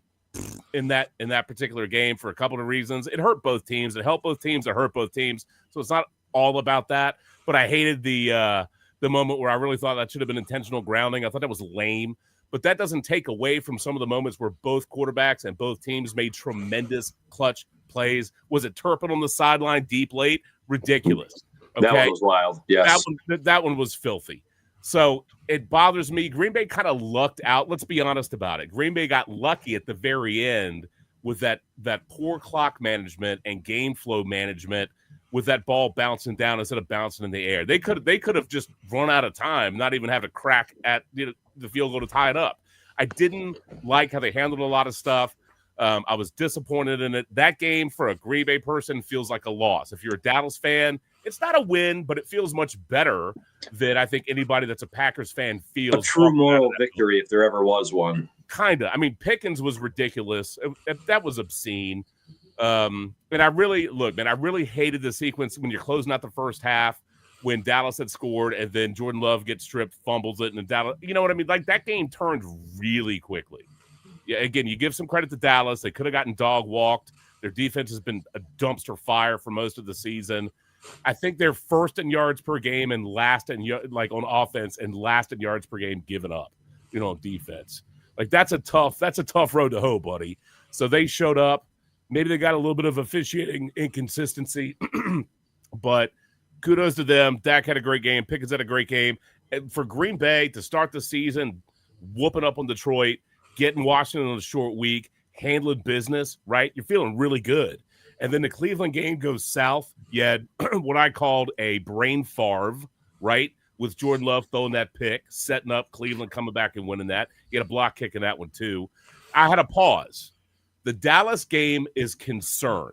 in that particular game for a couple of reasons. It hurt both teams. It helped both teams. It hurt both teams. So it's not all about that. But I hated the moment where I really thought that should have been intentional grounding. I thought that was lame. But that doesn't take away from some of the moments where both quarterbacks and both teams made tremendous clutch plays. Was it Turpin on the sideline deep late? Ridiculous. Okay? That one was wild. Yes. That one was filthy. So it bothers me. Green Bay kind of lucked out. Let's be honest about it. Green Bay got lucky at the very end with that poor clock management and game flow management with that ball bouncing down instead of bouncing in the air. They could have just run out of time, not even have a crack at the field goal to tie it up. I didn't like how they handled a lot of stuff. I was disappointed in it. That game for a Green Bay person feels like a loss. If you're a Dallas fan, it's not a win, but it feels much better than I think anybody that's a Packers fan feels. A true moral victory, if there ever was one. Kinda. I mean, Pickens was ridiculous. That was obscene. And I really hated the sequence when you're closing out the first half when Dallas had scored and then Jordan Love gets stripped, fumbles it, and then Dallas, you know what I mean? Like that game turned really quickly. Yeah, again, you give some credit to Dallas. They could have gotten dog walked. Their defense has been a dumpster fire for most of the season. I think they're first in yards per game and last in on offense and last in yards per game given up, on defense. Like that's a tough road to hoe, buddy. So they showed up. Maybe they got a little bit of officiating inconsistency, but kudos to them. Dak had a great game. Pickens had a great game. And for Green Bay to start the season, whooping up on Detroit, getting Washington on a short week, handling business, right? You're feeling really good. And then the Cleveland game goes south. You had what I called a brain farve, right? With Jordan Love throwing that pick, setting up Cleveland coming back and winning that. You had a block kick in that one too. I had a pause. The Dallas game is concern.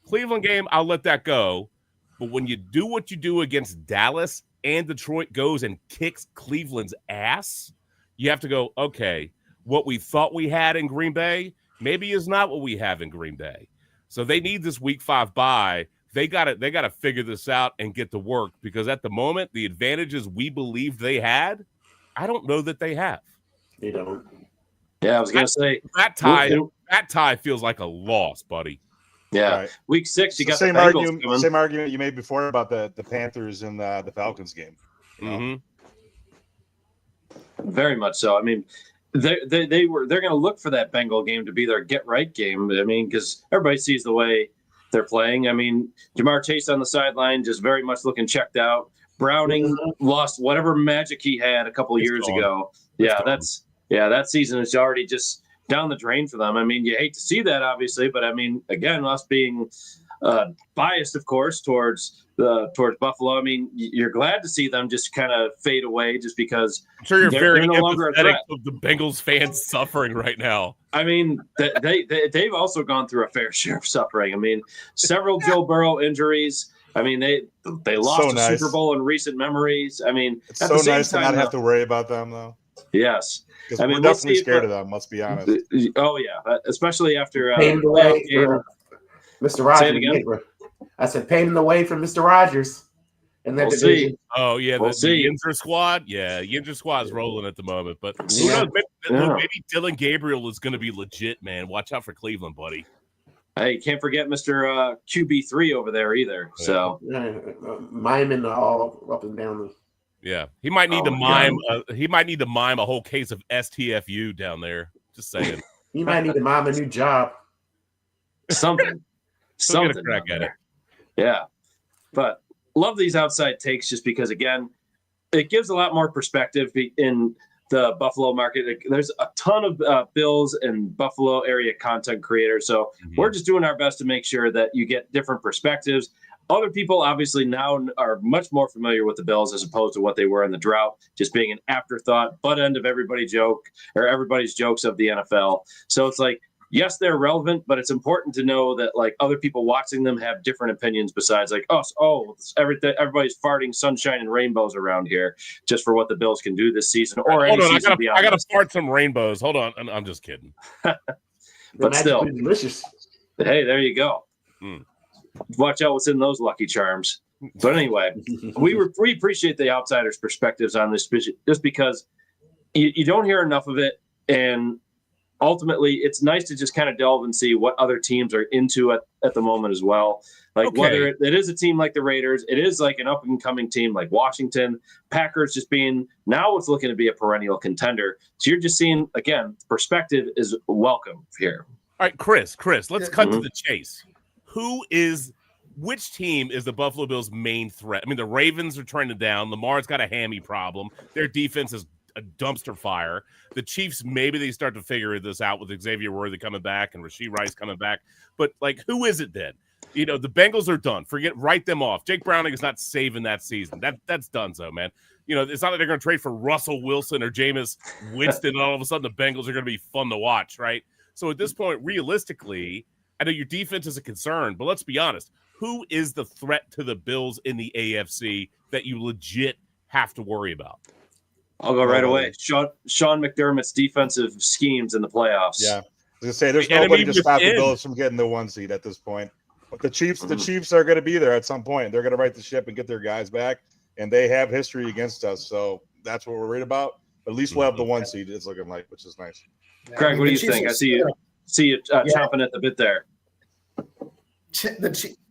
Cleveland game, I'll let that go. But when you do what you do against Dallas and Detroit goes and kicks Cleveland's ass, you have to go, okay, what we thought we had in Green Bay maybe is not what we have in Green Bay. So they need this week 5 bye. They got to figure this out and get to work because at the moment, the advantages we believed they had, I don't know that they have. They don't. Yeah, I was going to say that tie feels like a loss, buddy. Yeah. Right. Week 6, you got the Bengals same argument you made before about the Panthers and the Falcons game. Mm-hmm. Very much so. I mean, they're going to look for that Bengal game to be their get right game. I mean, because everybody sees the way they're playing. I mean, Jamar Chase on the sideline just very much looking checked out. Browning lost whatever magic he had a couple of years ago. That season is already just down the drain for them. I mean, you hate to see that, obviously, but I mean, again, us being biased, of course, towards Buffalo. I mean, you're glad to see them just kind of fade away, just because I'm sure you're very no longer a threat. Of the Bengals fans suffering right now. I mean, they've also gone through a fair share of suffering. I mean, several Joe Burrow injuries. I mean, they lost So a nice. Super Bowl in recent memories. I mean, It's at so the same nice to time, not have to worry about them, though. Yes. Because I mean, we're we'll definitely see, scared but- of them, let's be honest. Oh, yeah. Especially after Paving the playoff way game. for Mr. Say it Rogers. again. I said paving the way for Mr. Rogers in that We'll division. see. Oh yeah, We'll the see. Yinzer squad. Yeah, Yinzer squad is rolling at the moment, but who Yeah. knows? Yeah. Maybe Dylan Gabriel is going to be legit, man. Watch out for Cleveland, buddy. Hey, can't forget Mr. QB3 over there either. So, Miming all up and down. Yeah, he might need Oh to my mime. He might need to mime a whole case of STFU down there. Just saying. He might need to mime a new job. something. He'll get a something. crack down at there. Yeah. But love these outside takes just because, again, it gives a lot more perspective in the Buffalo market. There's a ton of Bills and Buffalo area content creators. So we're just doing our best to make sure that you get different perspectives. Other people obviously now are much more familiar with the Bills as opposed to what they were in the drought, just being an afterthought, butt end of everybody's jokes of the NFL. So it's like, yes, they're relevant, but it's important to know that like other people watching them have different opinions besides like, everybody's farting sunshine and rainbows around here just for what the Bills can do this season or any season beyond. I gotta fart some rainbows. Hold on, I'm just kidding. But still, delicious. Hey, there you go. Watch out what's in those Lucky Charms. But anyway, we appreciate the outsiders' perspectives on this just because you don't hear enough of it, and ultimately it's nice to just kind of delve and see what other teams are into at the moment as well. Like whether it is a team like the Raiders, it is like an up and coming team like Washington, Packers just being now it's looking to be a perennial contender. So you're just seeing, again, perspective is welcome here. All right, Chris, let's cut to the chase. Which team is the Buffalo Bills' main threat? I mean, the Ravens are trending down. Lamar's got a hammy problem. Their defense is a dumpster fire. The Chiefs, maybe they start to figure this out with Xavier Worthy coming back and Rashee Rice coming back. But, like, who is it then? You know, the Bengals are done. Write them off. Jake Browning is not saving that season. That's done so, man. You know, it's not like they're going to trade for Russell Wilson or Jameis Winston, and all of a sudden the Bengals are going to be fun to watch, right? So at this point, realistically, I know your defense is a concern, but let's be honest. Who is the threat to the Bills in the AFC that you legit have to worry about? I'll go right away. Sean McDermott's defensive schemes in the playoffs. Yeah. I was going to say, there's nobody to stop the Bills from getting the 1 seed at this point. But the Chiefs are going to be there at some point. They're going to right the ship and get their guys back, and they have history against us. So that's what we're worried about. But at least we'll have the 1 seed, it's looking like, which is nice. Craig, what do you think? I see you chomping at the bit there.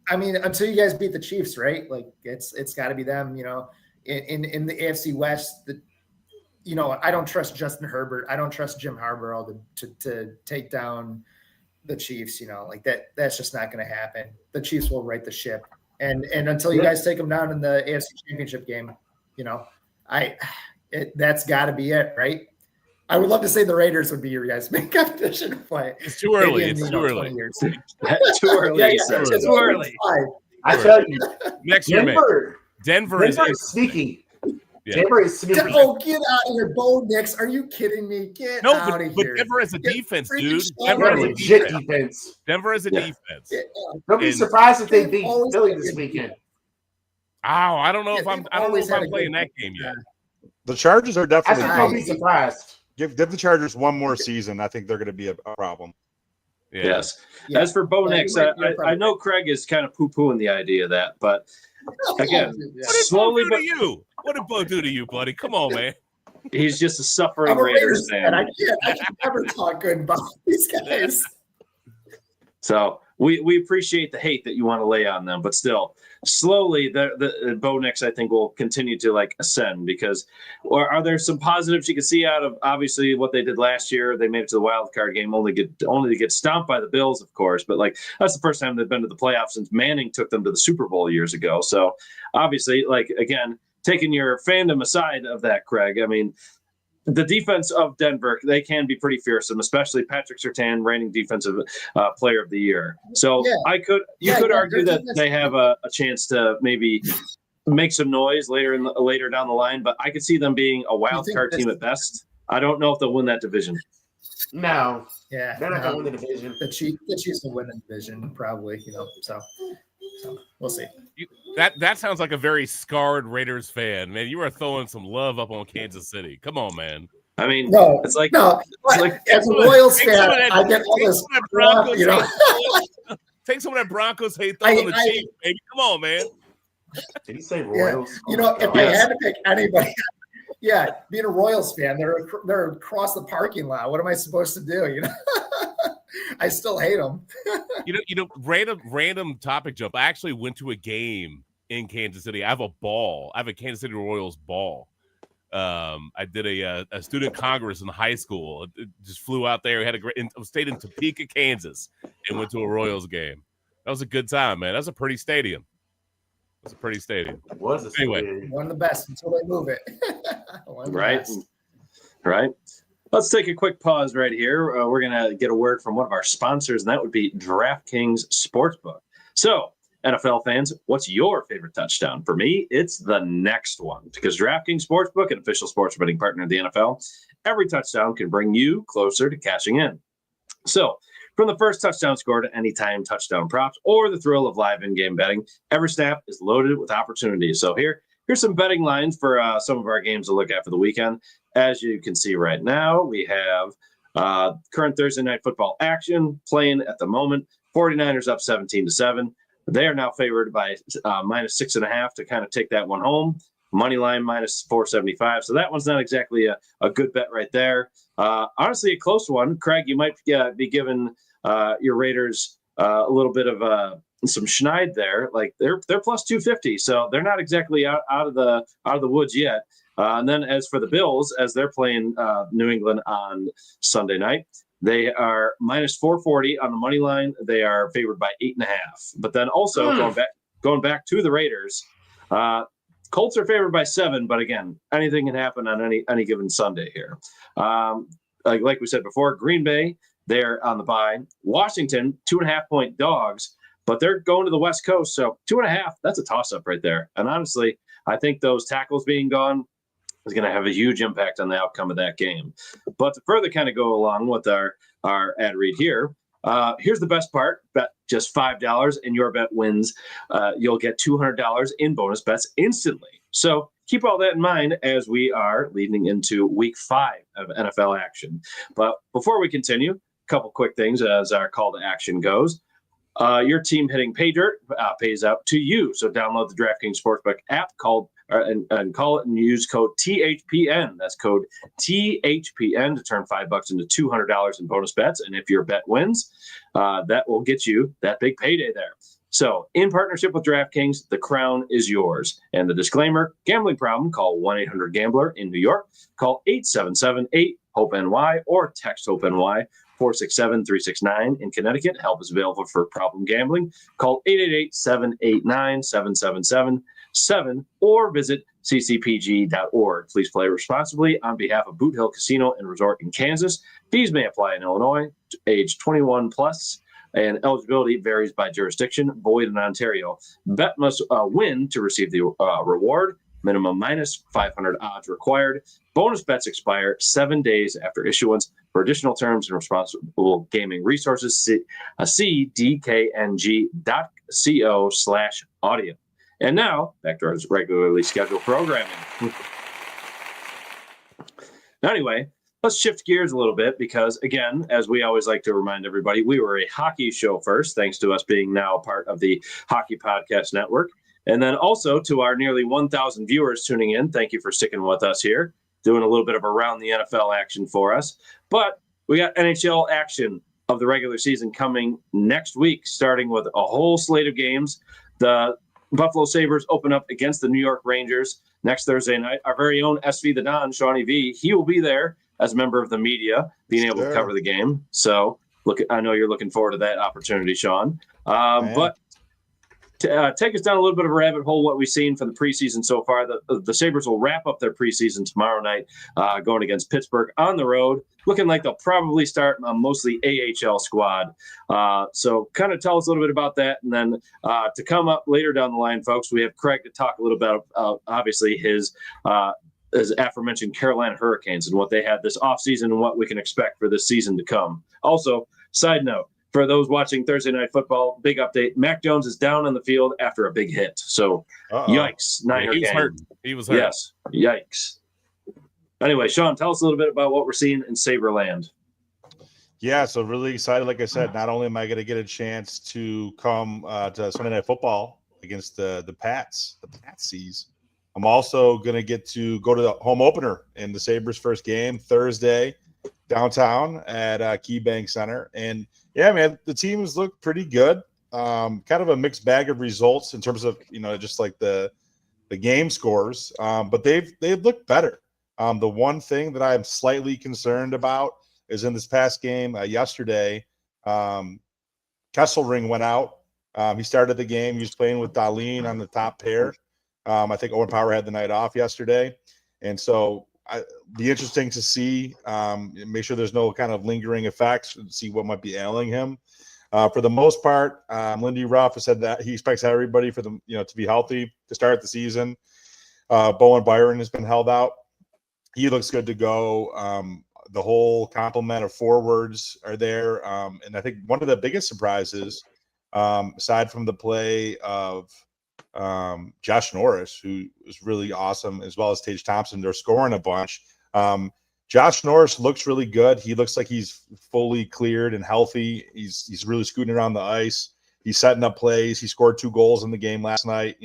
I mean, until you guys beat the Chiefs, right? Like it's got to be them. You know, in the AFC West, I don't trust Justin Herbert. I don't trust Jim Harbaugh to take down the Chiefs. You know, like that's just not going to happen. The Chiefs will right the ship, and until you guys take them down in the AFC Championship game, you know, that's got to be it, right? I would love to say the Raiders would be your guys' main competition to play. It's too early. It's too early. Too early. It's too early. I tell you, next year, Denver is sneaky. Yeah. Denver is sneaky. Oh, get out of here, Bo Nix. Are you kidding me? Get out of but here. Denver is a defense, dude. Denver is a legit defense. Denver is a defense. Don't be surprised if they beat Philly this weekend. Oh, I don't know if I'm playing that game yet. The Chargers are definitely I'll be surprised. Give the Chargers one more season. I think they're going to be a problem. Yeah. Yes. As for Bo Nix, I know Craig is kind of poo-pooing the idea of that, but again, slowly but you. What did Bo do to you, buddy? Come on, man. He's just a suffering I'm a Raiders fan. I can never talk good about these guys. So we appreciate the hate that you want to lay on them, but still, slowly the Bo Nix, I think, will continue to like ascend because, or are there some positives you can see out of obviously what they did last year? They made it to the wild card game, only to get stomped by the Bills, of course. But like that's the first time they've been to the playoffs since Manning took them to the Super Bowl years ago. So obviously, like again, taking your fandom aside of that, Craig, I mean, the defense of Denver, they can be pretty fearsome, especially Patrick Surtain, reigning defensive player of the year. So yeah. You could argue that they have a chance to maybe make some noise later down the line, but I could see them being a wild card team at best. I don't know if they'll win that division. No. Yeah. They're not going to win the division. The Chiefs will win the division, probably, So So we'll see. That sounds like a very scarred Raiders fan, man. You are throwing some love up on Kansas City. Come on, man. I mean, No, it's like as a Royals fan, I get all this crap, you know. Take some of that Broncos hate throw on the Chiefs, baby. Come on, man. Did he say Royals? Yeah. You know, if I had to pick anybody, being a Royals fan, they're across the parking lot. What am I supposed to do? You know, I still hate them. you know, random topic jump. I actually went to a game in Kansas City. I have a Kansas City Royals ball. I did a student congress in high school. It just flew out there. Stayed in Topeka, Kansas, and went to a Royals game. That was a good time, man. That's a pretty stadium. Anyway, one of the best until they move it. Right. Let's take a quick pause right here. We're gonna get a word from one of our sponsors, and that would be DraftKings Sportsbook. So, NFL fans, what's your favorite touchdown? For me, it's the next one, because DraftKings Sportsbook, an official sports betting partner of the NFL, every touchdown can bring you closer to cashing in. So, from the first touchdown score to anytime touchdown props or the thrill of live in-game betting, every snap is loaded with opportunities. So here's some betting lines for some of our games to look at for the weekend. As you can see right now, we have current Thursday night football action playing at the moment. 49ers up 17-7. They are now favored by minus 6.5 to kind of take that one home. Money line minus 475. So that one's not exactly a good bet right there. Honestly, a close one. Craig, you might be giving your Raiders a little bit of some schneid there. Like they're plus 250, so they're not exactly out of the woods yet. And then as for the Bills, as they're playing New England on Sunday night, they are minus 440 on the money line. They are favored by 8.5. But then also going back to the Raiders, Colts are favored by 7. But again, anything can happen on any given Sunday here. Like we said before, Green Bay, they're on the bye. Washington, 2.5-point dogs, but they're going to the West Coast. So 2.5, that's a toss-up right there. And honestly, I think those tackles being gone is going to have a huge impact on the outcome of that game. But to further kind of go along with our ad read here, here's the best part. Bet just $5 and your bet wins. You'll get $200 in bonus bets instantly. So keep all that in mind as we are leading into week 5 of NFL action. But before we continue, a couple quick things as our call to action goes. Your team hitting pay dirt pays out to you. So download the DraftKings Sportsbook app and call it and use code THPN. That's code THPN to turn $5 into $200 in bonus bets. And if your bet wins, that will get you that big payday there. So in partnership with DraftKings, the crown is yours. And the disclaimer, gambling problem, call 1-800-GAMBLER in New York. Call 877-8-HOPE-NY or text HOPE-NY 467-369 in Connecticut. Help is available for problem gambling. Call 888-789-7777 or visit ccpg.org. Please play responsibly on behalf of Boot Hill Casino and Resort in Kansas. Fees may apply in Illinois. Age 21 plus, and eligibility varies by jurisdiction. Void in Ontario. Bet must win to receive the reward. Minimum minus 500 odds required. Bonus bets expire 7 days after issuance. For additional terms and responsible gaming resources, see dkng.co/audio. And now, back to our regularly scheduled programming. Anyway, let's shift gears a little bit because, again, as we always like to remind everybody, we were a hockey show first, thanks to us being now a part of the Hockey Podcast Network. And then also to our nearly 1,000 viewers tuning in, thank you for sticking with us here, doing a little bit of around the NFL action for us. But we got NHL action of the regular season coming next week, starting with a whole slate of games. The Buffalo Sabres open up against the New York Rangers next Thursday night. Our very own SV the Don, Shawnee V, he will be there as a member of the media, being able to cover the game. So I know you're looking forward to that opportunity, Sean. But to take us down a little bit of a rabbit hole, what we've seen for the preseason so far, the Sabres will wrap up their preseason tomorrow night, going against Pittsburgh on the road, looking like they'll probably start a mostly AHL squad. So kind of tell us a little bit about that. And then to come up later down the line, folks, we have Craig to talk a little bit about, obviously, his aforementioned Carolina Hurricanes and what they had this offseason and what we can expect for this season to come. Also, side note, for those watching Thursday Night Football, big update. Mac Jones is down on the field after a big hit. So, yikes. Niner he was game. hurt. He was hurt. Yes, yikes. Anyway, Sean, tell us a little bit about what we're seeing in Saberland. Yeah, so really excited. Like I said, not only am I going to get a chance to come to Sunday Night Football against the Patsies, I'm also going to get to go to the home opener in the Sabres' first game Thursday downtown at KeyBank Center. And yeah, man, the teams look pretty good. Kind of a mixed bag of results in terms of, just like the game scores. But they've looked better. The one thing that I'm slightly concerned about is in this past game yesterday, Kesselring went out. He started the game. He was playing with Dahlin on the top pair. I think Owen Power had the night off yesterday. And so be interesting to see, make sure there's no kind of lingering effects and see what might be ailing him. For the most part, Lindy Ruff has said that he expects everybody for them, to be healthy to start the season. Bowen Byron has been held out. He looks good to go. The whole complement of forwards are there. And I think one of the biggest surprises, aside from the play of Josh Norris, who is really awesome, as well as Tage Thompson, they're scoring a bunch. Josh Norris looks really good. He looks like he's fully cleared and healthy. He's really scooting around the ice. He's setting up plays. He scored 2 goals in the game last night,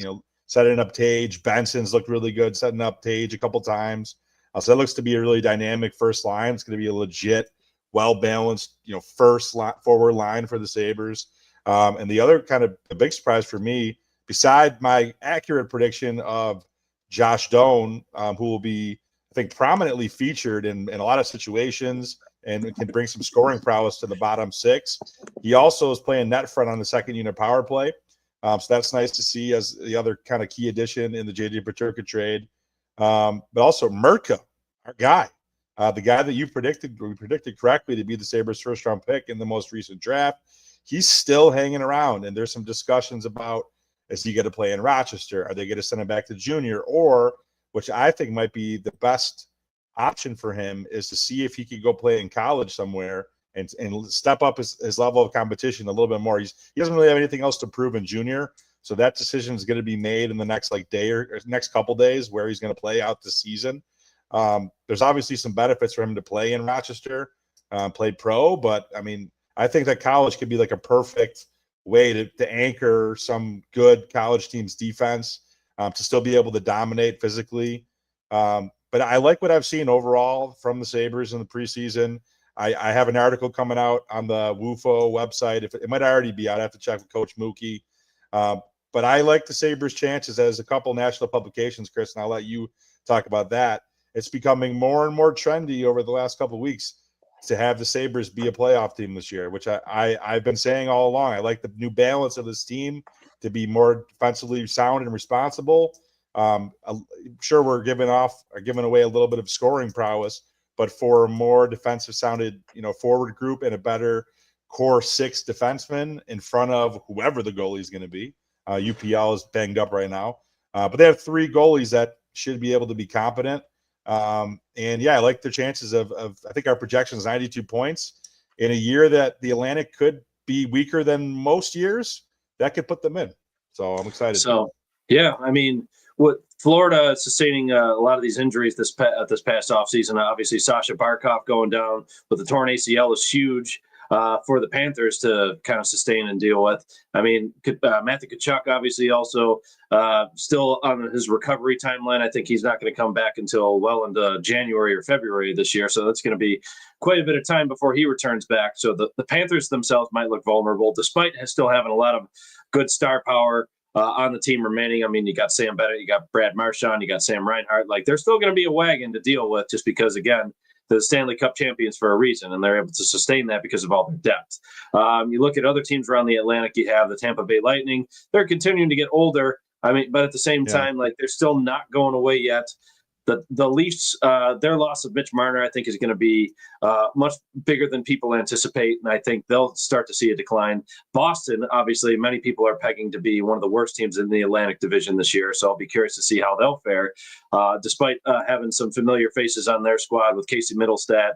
setting up Tage. Benson's looked really good, setting up Tage a couple times. So that looks to be a really dynamic first line. It's going to be a legit, well-balanced, first forward line for the Sabres. And the other kind of a big surprise for me, beside my accurate prediction of Josh Doan, who will be, I think, prominently featured in a lot of situations and can bring some scoring prowess to the bottom 6. He also is playing net front on the second unit power play. So that's nice to see as the other kind of key addition in the J.J. Peterka trade. But also Murka, our guy, the guy that we predicted correctly to be the Sabres' first-round pick in the most recent draft. He's still hanging around, and there's some discussions about, is he going to play in Rochester? Are they going to send him back to junior? Or, which I think might be the best option for him, is to see if he could go play in college somewhere and step up his level of competition a little bit more. He doesn't really have anything else to prove in junior. So that decision is going to be made in the next day or next couple days where he's going to play out the season. There's obviously some benefits for him to play in Rochester, play pro, but I mean, I think that college could be like a perfect way to anchor some good college team's defense, to still be able to dominate physically. But I like what I've seen overall from the Sabres in the preseason. I have an article coming out on the WUFO website. If it might already be out, I have to check with Coach Mookie. But I like the Sabres' chances as a couple national publications, Chris, and I'll let you talk about that. It's becoming more and more trendy over the last couple of weeks to have the Sabres be a playoff team this year, which I've been saying all along. I like the new balance of this team to be more defensively sound and responsible. I'm sure we're giving away a little bit of scoring prowess, but for a more defensive sounded, forward group and a better core 6 defensemen in front of whoever the goalie is going to be. UPL is banged up right now, but they have 3 goalies that should be able to be competent. And yeah, I like their chances of I think our projection is 92 points in a year that the Atlantic could be weaker than most years. That could put them in. So I'm excited. So yeah, I mean, what Florida sustaining a lot of these injuries this past offseason. Obviously, Sasha Barkov going down with the torn ACL is huge for the Panthers to kind of sustain and deal with. I mean, Matthew Tkachuk obviously also still on his recovery timeline. I think he's not going to come back until well into January or February this year. So that's going to be quite a bit of time before he returns back. So the Panthers themselves might look vulnerable, despite still having a lot of good star power on the team remaining. I mean, you got Sam Bennett, you got Brad Marchand, you got Sam Reinhart. Like, there's still going to be a wagon to deal with just because, again, the Stanley Cup champions for a reason, and they're able to sustain that because of all their depth. You look at other teams around the Atlantic, you have the Tampa Bay Lightning. They're continuing to get older. I mean, but at the same time, like, they're still not going away yet. The Leafs, their loss of Mitch Marner, I think, is going to be much bigger than people anticipate, and I think they'll start to see a decline. Boston, obviously, many people are pegging to be one of the worst teams in the Atlantic Division this year, so I'll be curious to see how they'll fare, despite having some familiar faces on their squad with Casey Middlestat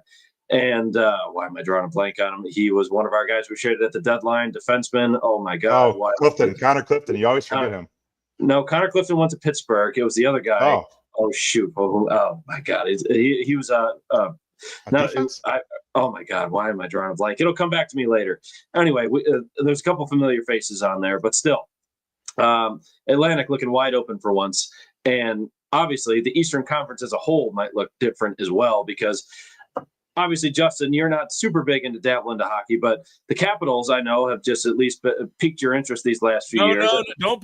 And why am I drawing a blank on him? He was one of our guys we traded at the deadline, defenseman. Oh my God. Clifton, Connor Clifton. You always forget him. No, Connor Clifton went to Pittsburgh. It was the other guy. Oh shoot. Oh my God. He was oh my God. Why am I drawing a blank? It'll come back to me later. Anyway, there's a couple familiar faces on there, but still, Atlantic looking wide open for once. And obviously the Eastern Conference as a whole might look different as well, because obviously, Justin, you're not super big into dabbling into hockey, but the Capitals, I know, have just at least piqued your interest these last few years. No, don't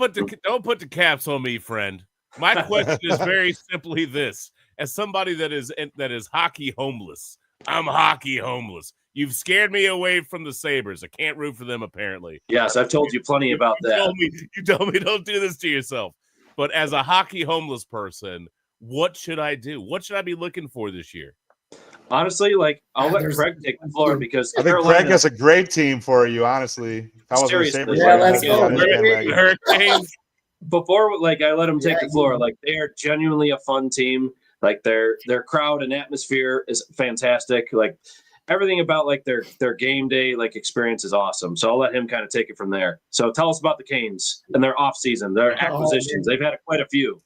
put the caps on me, friend. My question is very simply this: as somebody that is hockey homeless, I'm hockey homeless. You've scared me away from the Sabres. I can't root for them, apparently. Yes, I've told you plenty about that. You told me don't do this to yourself. But as a hockey homeless person, what should I do? What should I be looking for this year? Honestly, I'll let Craig take the floor, because I think Craig has a great team for you, honestly. Seriously. Let's go. Hurricanes. Before, I let him take the floor. They are genuinely a fun team. Their crowd and atmosphere is fantastic. Everything about their game day experience is awesome. So I'll let him kind of take it from there. So tell us about the Canes and their off season, their acquisitions. They've had quite a few.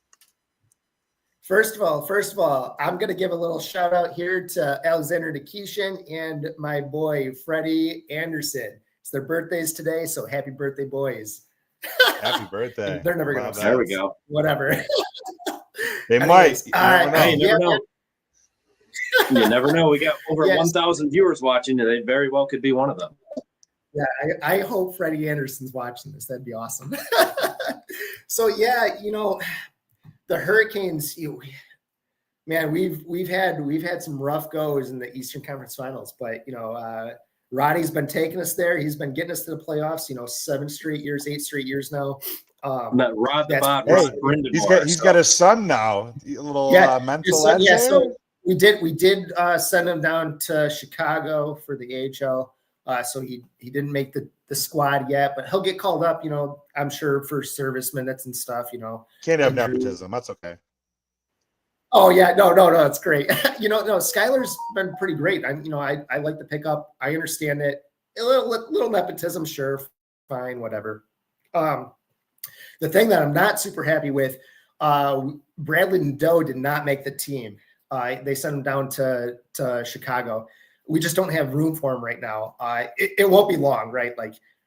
First of all, I'm going to give a little shout out here to Alexander Nikishin and my boy, Freddie Anderson. It's their birthdays today, so happy birthday, boys. Happy birthday. They're never going to There we go. Whatever. They might. You never know. You never know. We got over 1,000 viewers watching, and they very well could be one of them. Yeah, I hope Freddie Anderson's watching this. That'd be awesome. So, the Hurricanes, man, we've had some rough goes in the Eastern Conference Finals, but Roddy's been taking us there. He's been getting us to the playoffs. 8 straight years now. He's got a son now. A little mental edge. Yeah, so we did send him down to Chicago for the AHL. So he didn't make the squad yet, but he'll get called up, I'm sure, for service minutes and stuff, Can't have nepotism. That's okay. Oh yeah, no, it's great. Skylar's been pretty great. I like the pickup. I understand it. A little nepotism, sure, fine, whatever. The thing that I'm not super happy with, Bradley Nadeau did not make the team. They sent him down to Chicago. We just don't have room for him right now. It won't be long, right?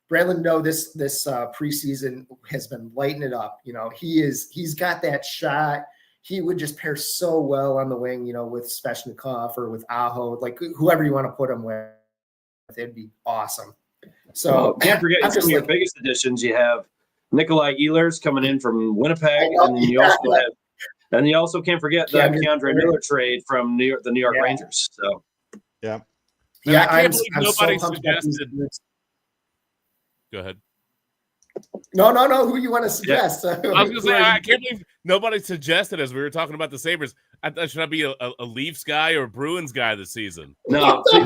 Bradley Nadeau, this preseason has been lighting it up. He's got that shot. He would just pair so well on the wing, with Svechnikov or with Aho, whoever you want to put him with, it'd be awesome. So can't forget some of your biggest additions. You have Nikolai Ehlers coming in from Winnipeg, and you also can't forget the Keandre Miller trade from the New York Rangers. So yeah. Yeah, I can't believe nobody suggested. Go ahead. No. Who you want to suggest? Yeah. I was going to say, I can't believe nobody suggested, as we were talking about the Sabres, should I be a Leafs guy or a Bruins guy this season? No. I'm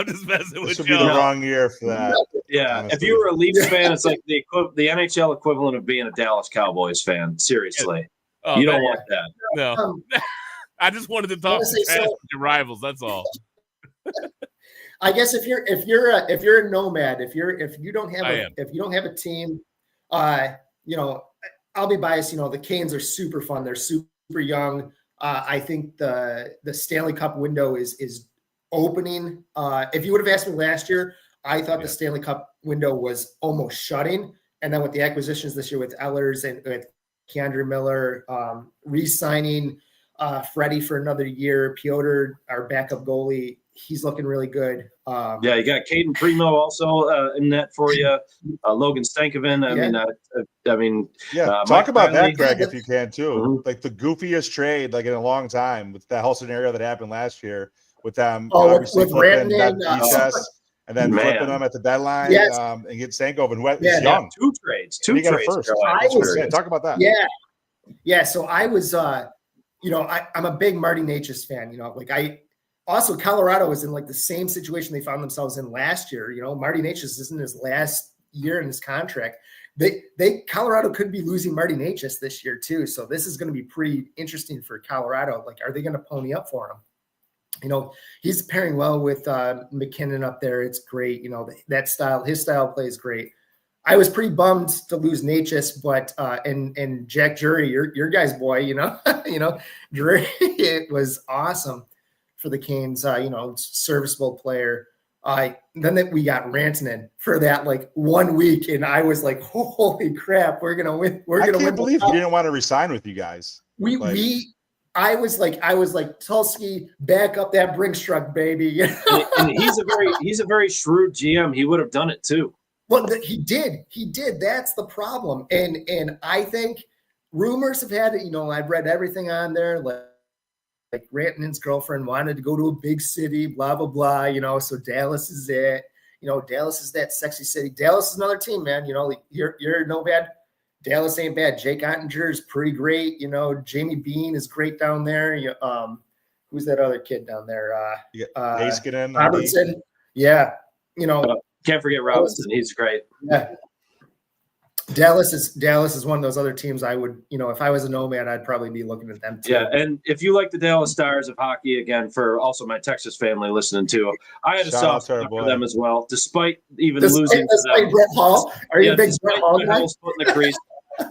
just messing with you. This would be the wrong year for that. Yeah, honestly. If you were a Leafs fan, it's like the NHL equivalent of being a Dallas Cowboys fan. Seriously, you don't want that. No. I just wanted to talk to your rivals. That's all. I guess if you're a nomad, if you don't have a team, I'll be biased. The Canes are super fun. They're super young. I think the Stanley Cup window is opening. If you would have asked me last year, I thought the Stanley Cup window was almost shutting. And then with the acquisitions this year with Ehlers and with Keandre Miller, re-signing Freddie for another year, Piotr, our backup goalie, he's looking really good. You got Caden Primo also in net for you. Logan Stankoven. Talk about that, Greg, if you can too. Mm-hmm. The goofiest trade in a long time with that whole scenario that happened last year with them. With flipping and then flipping them at the deadline and get Stankoven. He's young. Two trades. First. Talk about that. Yeah. So I was, I'm a big Marty Necas fan. Also, Colorado was in the same situation they found themselves in last year. Marty Necas is in his last year in his contract. Colorado could be losing Marty Necas this year too. So this is going to be pretty interesting for Colorado. Are they going to pony up for him? He's pairing well with McKinnon up there. It's great. That style, his style play is great. I was pretty bummed to lose Natchez, but and Jack Jury, your guy's boy, Jury, it was awesome for the Canes. Serviceable player. Then we got Rantanen for that 1 week, and I was like, holy crap, we're gonna win. I can't believe he didn't want to resign with you guys. I was like Tulski, back up that Brinks truck, baby. And he's a very shrewd GM. He would have done it too. Well, he did. That's the problem. And I think rumors have had it. I've read everything on there. Like Rantanen's girlfriend wanted to go to a big city, blah, blah, blah. So Dallas is it. Dallas is that sexy city. Dallas is another team, man. You're no bad. Dallas ain't bad. Jake Ottinger is pretty great. Jamie Bean is great down there. Who's that other kid down there? Robertson. Yeah. Can't forget Robinson. He's great. Yeah. Dallas is one of those other teams I would, if I was a Nomad, I'd probably be looking at them too. Yeah, and if you like the Dallas Stars of hockey, again, for also my Texas family listening too, I had a soft spot for them as well, despite losing to them. Brett Hall? Are you a big Brett Hall guy? Splitting the crease.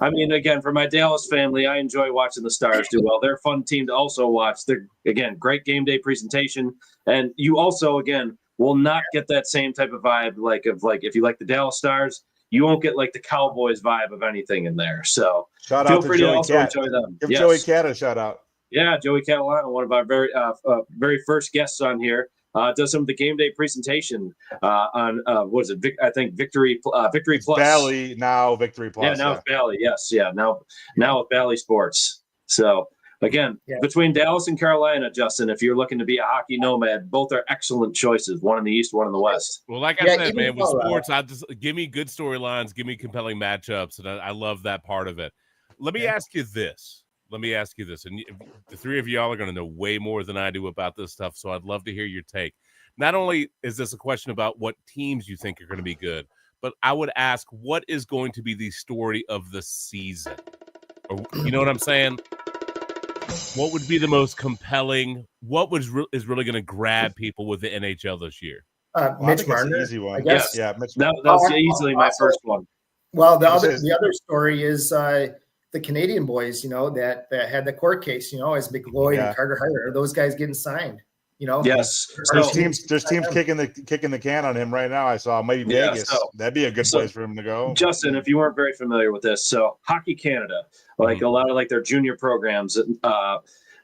I mean, again, for my Dallas family, I enjoy watching the Stars do well. They're a fun team to also watch. They're, again, great game day presentation. And you also, again, will not get that same type of vibe if you like the Dallas Stars, you won't get the Cowboys vibe of anything in there. So feel free to also enjoy them. Give Joey Cat a shout out. Yeah, Joey Catalano, one of our very first guests on here, does some of the game day presentation on what is it? I think Victory Plus. Valley now Victory Plus. Yeah, now it's Valley. Yes, yeah, now with Valley Sports. So again, between Dallas and Carolina, Justin, if you're looking to be a hockey nomad, both are excellent choices. One in the East, one in the West. Well, like I said, man, with sports, I just give me good storylines, give me compelling matchups, and I love that part of it. Let me ask you this. And the three of y'all are going to know way more than I do about this stuff, so I'd love to hear your take. Not only is this a question about what teams you think are going to be good, but I would ask, what is going to be the story of the season? Or, you know what I'm saying? What would be the most compelling? What is really going to grab people with the NHL this year? Mitch Marner, easy one. I guess. Yeah, Mitch. That's easily my first one. Well, the other story is the Canadian boys. That had the court case. As McLeod and Carter Hart, are those guys getting signed? Yes. There's teams kicking the can on him right now. I saw maybe Vegas. That'd be a good place for him to go. Justin, if you weren't very familiar with this, so Hockey Canada, a lot of their junior programs,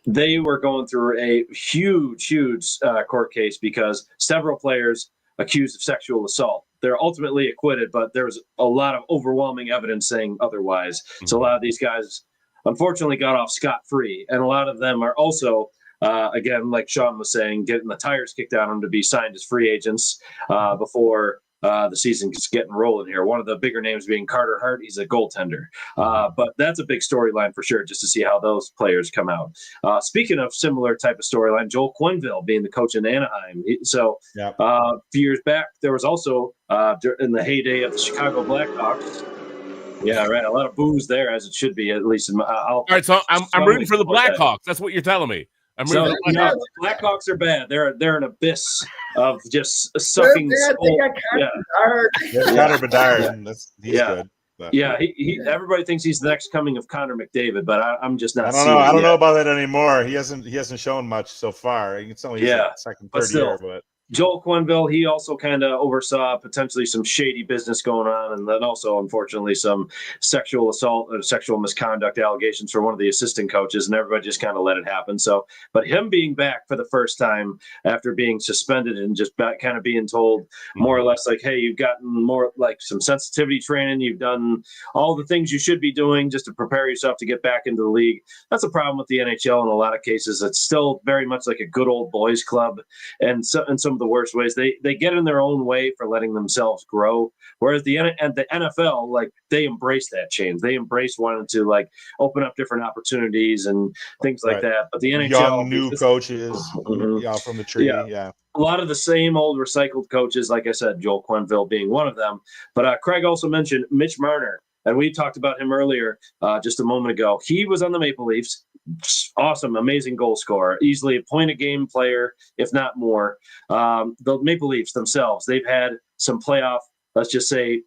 they were going through a huge court case because several players accused of sexual assault. They're ultimately acquitted, but there's a lot of overwhelming evidence saying otherwise. Mm-hmm. So a lot of these guys, unfortunately, got off scot-free, and a lot of them are also again, like Sean was saying, getting the tires kicked out of them to be signed as free agents before the season gets getting rolling here. One of the bigger names being Carter Hart. He's a goaltender. But that's a big storyline for sure, just to see how those players come out. Speaking of similar type of storyline, Joel Quenneville being the coach in Anaheim. So a few years back, there was also in the heyday of the Chicago Blackhawks. Yeah, right. A lot of booze there, as it should be, at least. All right, so I'm rooting for the Blackhawks. That's what you're telling me. The Blackhawks are bad. They're an abyss of just sucking. Connor Bedard. He's good. But. Yeah, he everybody thinks he's the next coming of Connor McDavid, but I'm just not. I don't know about that anymore. He hasn't shown much so far. It's only his second, third year, but. Joel Quenneville, he also kind of oversaw potentially some shady business going on, and then also, unfortunately, some sexual assault or sexual misconduct allegations from one of the assistant coaches, and everybody just kind of let it happen. So, but him being back for the first time after being suspended and just kind of being told more or less like, hey, you've gotten more like some sensitivity training, you've done all the things you should be doing just to prepare yourself to get back into the league. That's a problem with the NHL in a lot of cases. It's still very much like a good old boys club, and so in some of the worst ways, they get in their own way for letting themselves grow. Whereas the NFL, like, they embrace that change. They embrace wanting to like open up different opportunities and things like that. But the NHL, young new coaches, from the tree, a lot of the same old recycled coaches. Like I said, Joel Quenneville being one of them. But Craig also mentioned Mitch Marner. and we talked about him earlier just a moment ago. He was on the Maple Leafs. Awesome, amazing goal scorer, easily a point a game player, if not more. The Maple Leafs themselves, they've had some playoff, let's just say,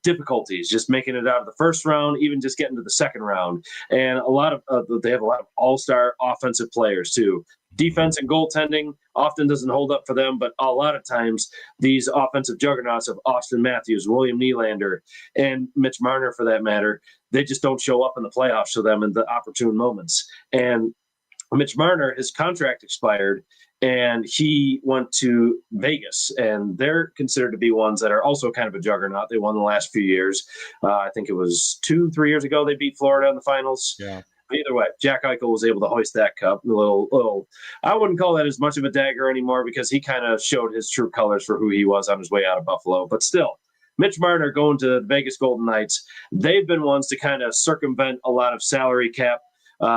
difficulties just making it out of the first round, even just getting to the second round. And a lot of they have a lot of all-star offensive players too. Defense and goaltending often doesn't hold up for them, but a lot of times these offensive juggernauts of Austin Matthews, William Nylander, and Mitch Marner, for that matter, they just don't show up in the playoffs for them in the opportune moments. And Mitch Marner, his contract expired, and he went to Vegas, and they're considered to be ones that are also kind of a juggernaut. They won the last few years. I think it was 2-3 years ago they beat Florida in the finals. Yeah. Either way, Jack Eichel was able to hoist that cup. A little. I wouldn't call that as much of a dagger anymore because he kind of showed his true colors for who he was on his way out of Buffalo. But still, Mitch Marner going to the Vegas Golden Knights, they've been ones to kind of circumvent a lot of salary cap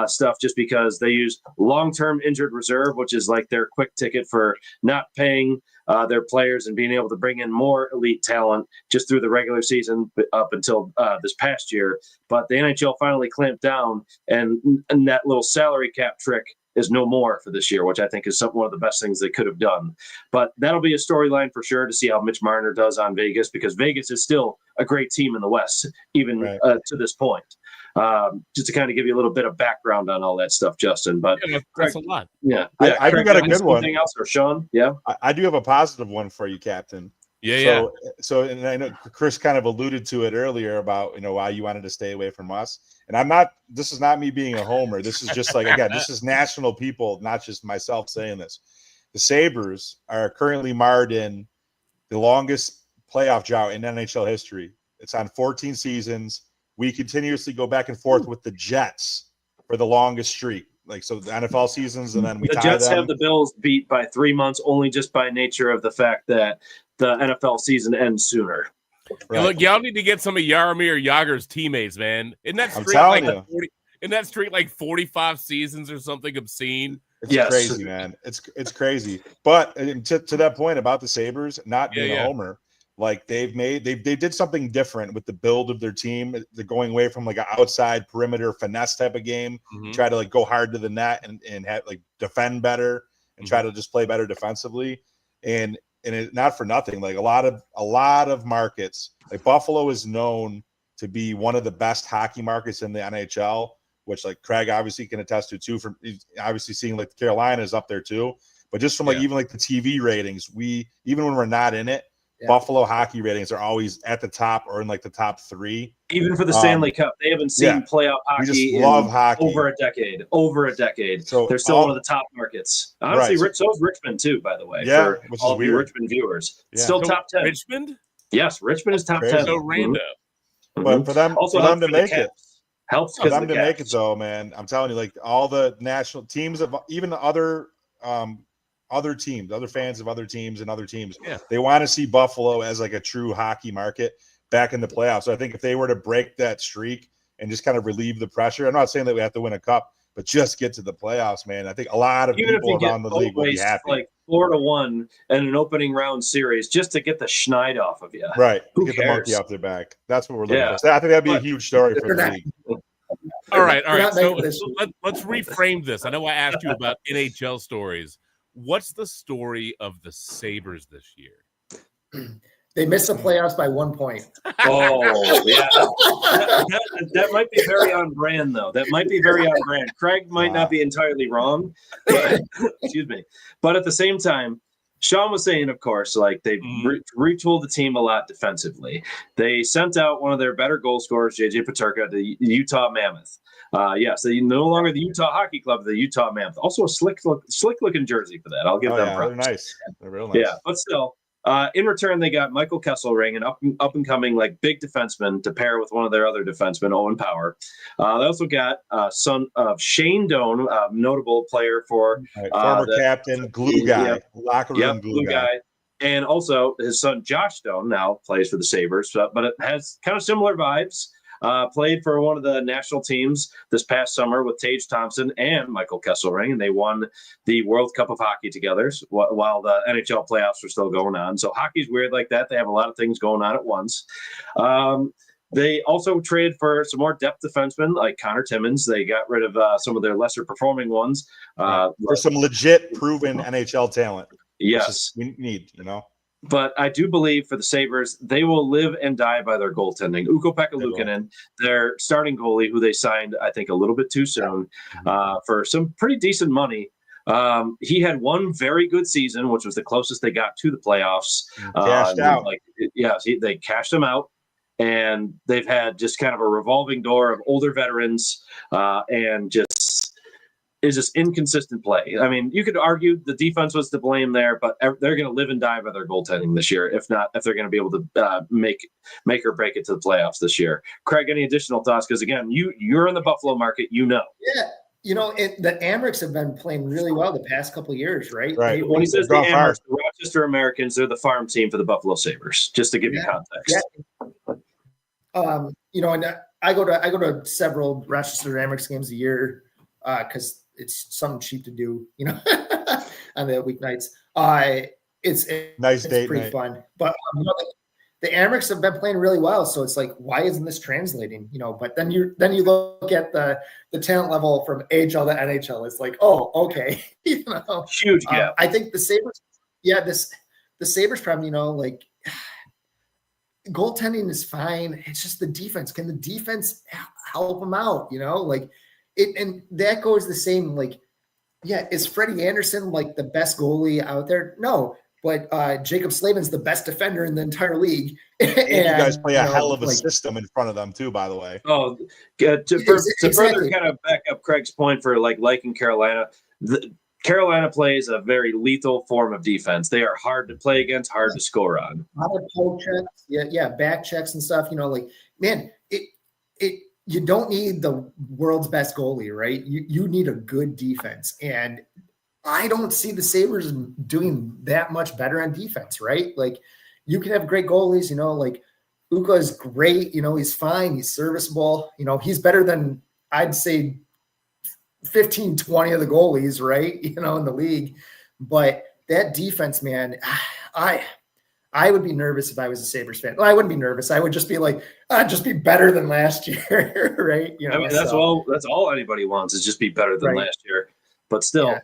stuff just because they use long-term injured reserve, which is like their quick ticket for not paying their players and being able to bring in more elite talent just through the regular season up until this past year. But the NHL finally clamped down, and that little salary cap trick is no more for this year, which I think is one of the best things they could have done. But that'll be a storyline for sure to see how Mitch Marner does on Vegas, because Vegas is still a great team in the West, even to this point. Just to kind of give you a little bit of background on all that stuff, Justin. But Yeah, that's a lot. Yeah, I do got a good one. Anything else, or Sean? Yeah, I do have a positive one for you, Captain. Yeah. So, and I know Chris kind of alluded to it earlier about why you wanted to stay away from us. And I'm not. This is not me being a homer. This is just like, again, this is national people, not just myself saying this. The Sabres are currently marred in the longest playoff drought in NHL history. It's on 14 seasons. We continuously go back and forth with the Jets for the longest streak. Like, so the NFL seasons, and then we the tie Jets them. have the Bills beat by 3 months, only just by nature of the fact that the NFL season ends sooner. Right. Look, y'all need to get some of Jaromir Jagr's teammates, man. Isn't that streak like 45 seasons or something obscene? It's crazy, man. It's crazy. But to that point about the Sabres not being a homer, like they did something different with the build of their team. They're going away from like an outside perimeter finesse type of game, try to like go hard to the net and have, like, defend better and try to just play better defensively. And it, not for nothing, like a lot of markets, like Buffalo is known to be one of the best hockey markets in the NHL, which like Craig obviously can attest to too. From obviously seeing like the Carolinas up there too, but just from like even like the TV ratings, even when we're not in it, Buffalo hockey ratings are always at the top or in like the top 3. Even for the Stanley Cup, they haven't seen playoff hockey over a decade. So they're still one of the top markets. Honestly, so is Richmond too, by the way. Yeah, for all the Richmond viewers, still top 10. Richmond? Yes, Richmond is top 10. So random. But for them to make it, helps for them to make it though, man. I'm telling you, like all the national teams of even other teams, other fans of other teams and other teams, they want to see Buffalo as like a true hockey market back in the playoffs. So I think if they were to break that streak and just kind of relieve the pressure, I'm not saying that we have to win a cup, but just get to the playoffs, man. I think a lot of people around the league will be happy. Like Florida won in an opening round series just to get the schneid off of you. Right. Who get cares? the monkey off their back. That's what we're looking for. I think that'd be a huge story for the league. All right. So let's reframe this. I know I asked you about NHL stories. What's the story of the Sabres this year? They missed the playoffs by 1 point. Oh, yeah. That might be very on brand, though. That might be very on brand. Craig might not be entirely wrong. But, excuse me. But at the same time, Sean was saying, of course, like they retooled the team a lot defensively. They sent out one of their better goal scorers, JJ Peterka, to the Utah Mammoth. Yes, they no longer the Utah Hockey Club, the Utah Mammoth. Also a slick looking jersey for that. I'll give them props. They're nice. They're real nice. Yeah, but still, in return, they got Michael Kesselring, an up and coming like big defenseman, to pair with one of their other defensemen, Owen Power. They also got son of Shane Doan, notable player for former captain, glue guy, locker room glue guy. And also his son Josh Doan now plays for the Sabres, but it has kind of similar vibes. Played for one of the national teams this past summer with Tage Thompson and Michael Kesselring, and they won the World Cup of Hockey together while the NHL playoffs were still going on. So hockey's weird like that. They have a lot of things going on at once. They also traded for some more depth defensemen like Connor Timmins. They got rid of some of their lesser performing ones. For some legit proven NHL talent. Yes. We need, you know. But I do believe for the Sabres, they will live and die by their goaltending. Ukko-Pekka Luukkonen, their starting goalie, who they signed, I think, a little bit too soon for some pretty decent money. He had one very good season, which was the closest they got to the playoffs. Cashed out. They cashed him out. And they've had just kind of a revolving door of older veterans and just inconsistent play. I mean, you could argue the defense was to blame there, but they're going to live and die by their goaltending this year. If they're going to be able to make or break it to the playoffs this year. Craig, any additional thoughts? Because again, you're in the Buffalo market, you know. Yeah. The Amherst have been playing really well the past couple of years, right? Right. When he says the Amherst, the Rochester Americans, they're the farm team for the Buffalo Sabres, just to give you context. Yeah. And I go to several Rochester Amherst games a year because it's something cheap to do, on the weeknights. It's pretty fun. But the Amherst have been playing really well, so it's like, why isn't this translating? But then you look at the talent level from AHL to NHL. It's like, oh, okay, huge gap. I think the Sabres, the Sabres problem, goaltending is fine. It's just the defense. Can the defense help them out? And that goes the same. Is Freddie Anderson the best goalie out there? No. But Jacob Slavin's the best defender in the entire league. and you guys play a hell of a system in front of them too, by the way. Oh, to further kind of back up Craig's point for liking Carolina, Carolina plays a very lethal form of defense. They are hard to play against, hard to score on. A lot of toe checks, back checks and stuff. Man, you don't need the world's best goalie, right? You need a good defense, and I don't see the Sabres doing that much better on defense, right? You can have great goalies, Ukko is great, he's fine, he's serviceable, he's better than I'd say 15, 20 of the goalies, right? In the league. But that defense, man, I would be nervous if I was a Sabres fan. Well, I wouldn't be nervous. I would just be just be better than last year, right? That's all anybody wants is just be better than last year. But still. Yeah.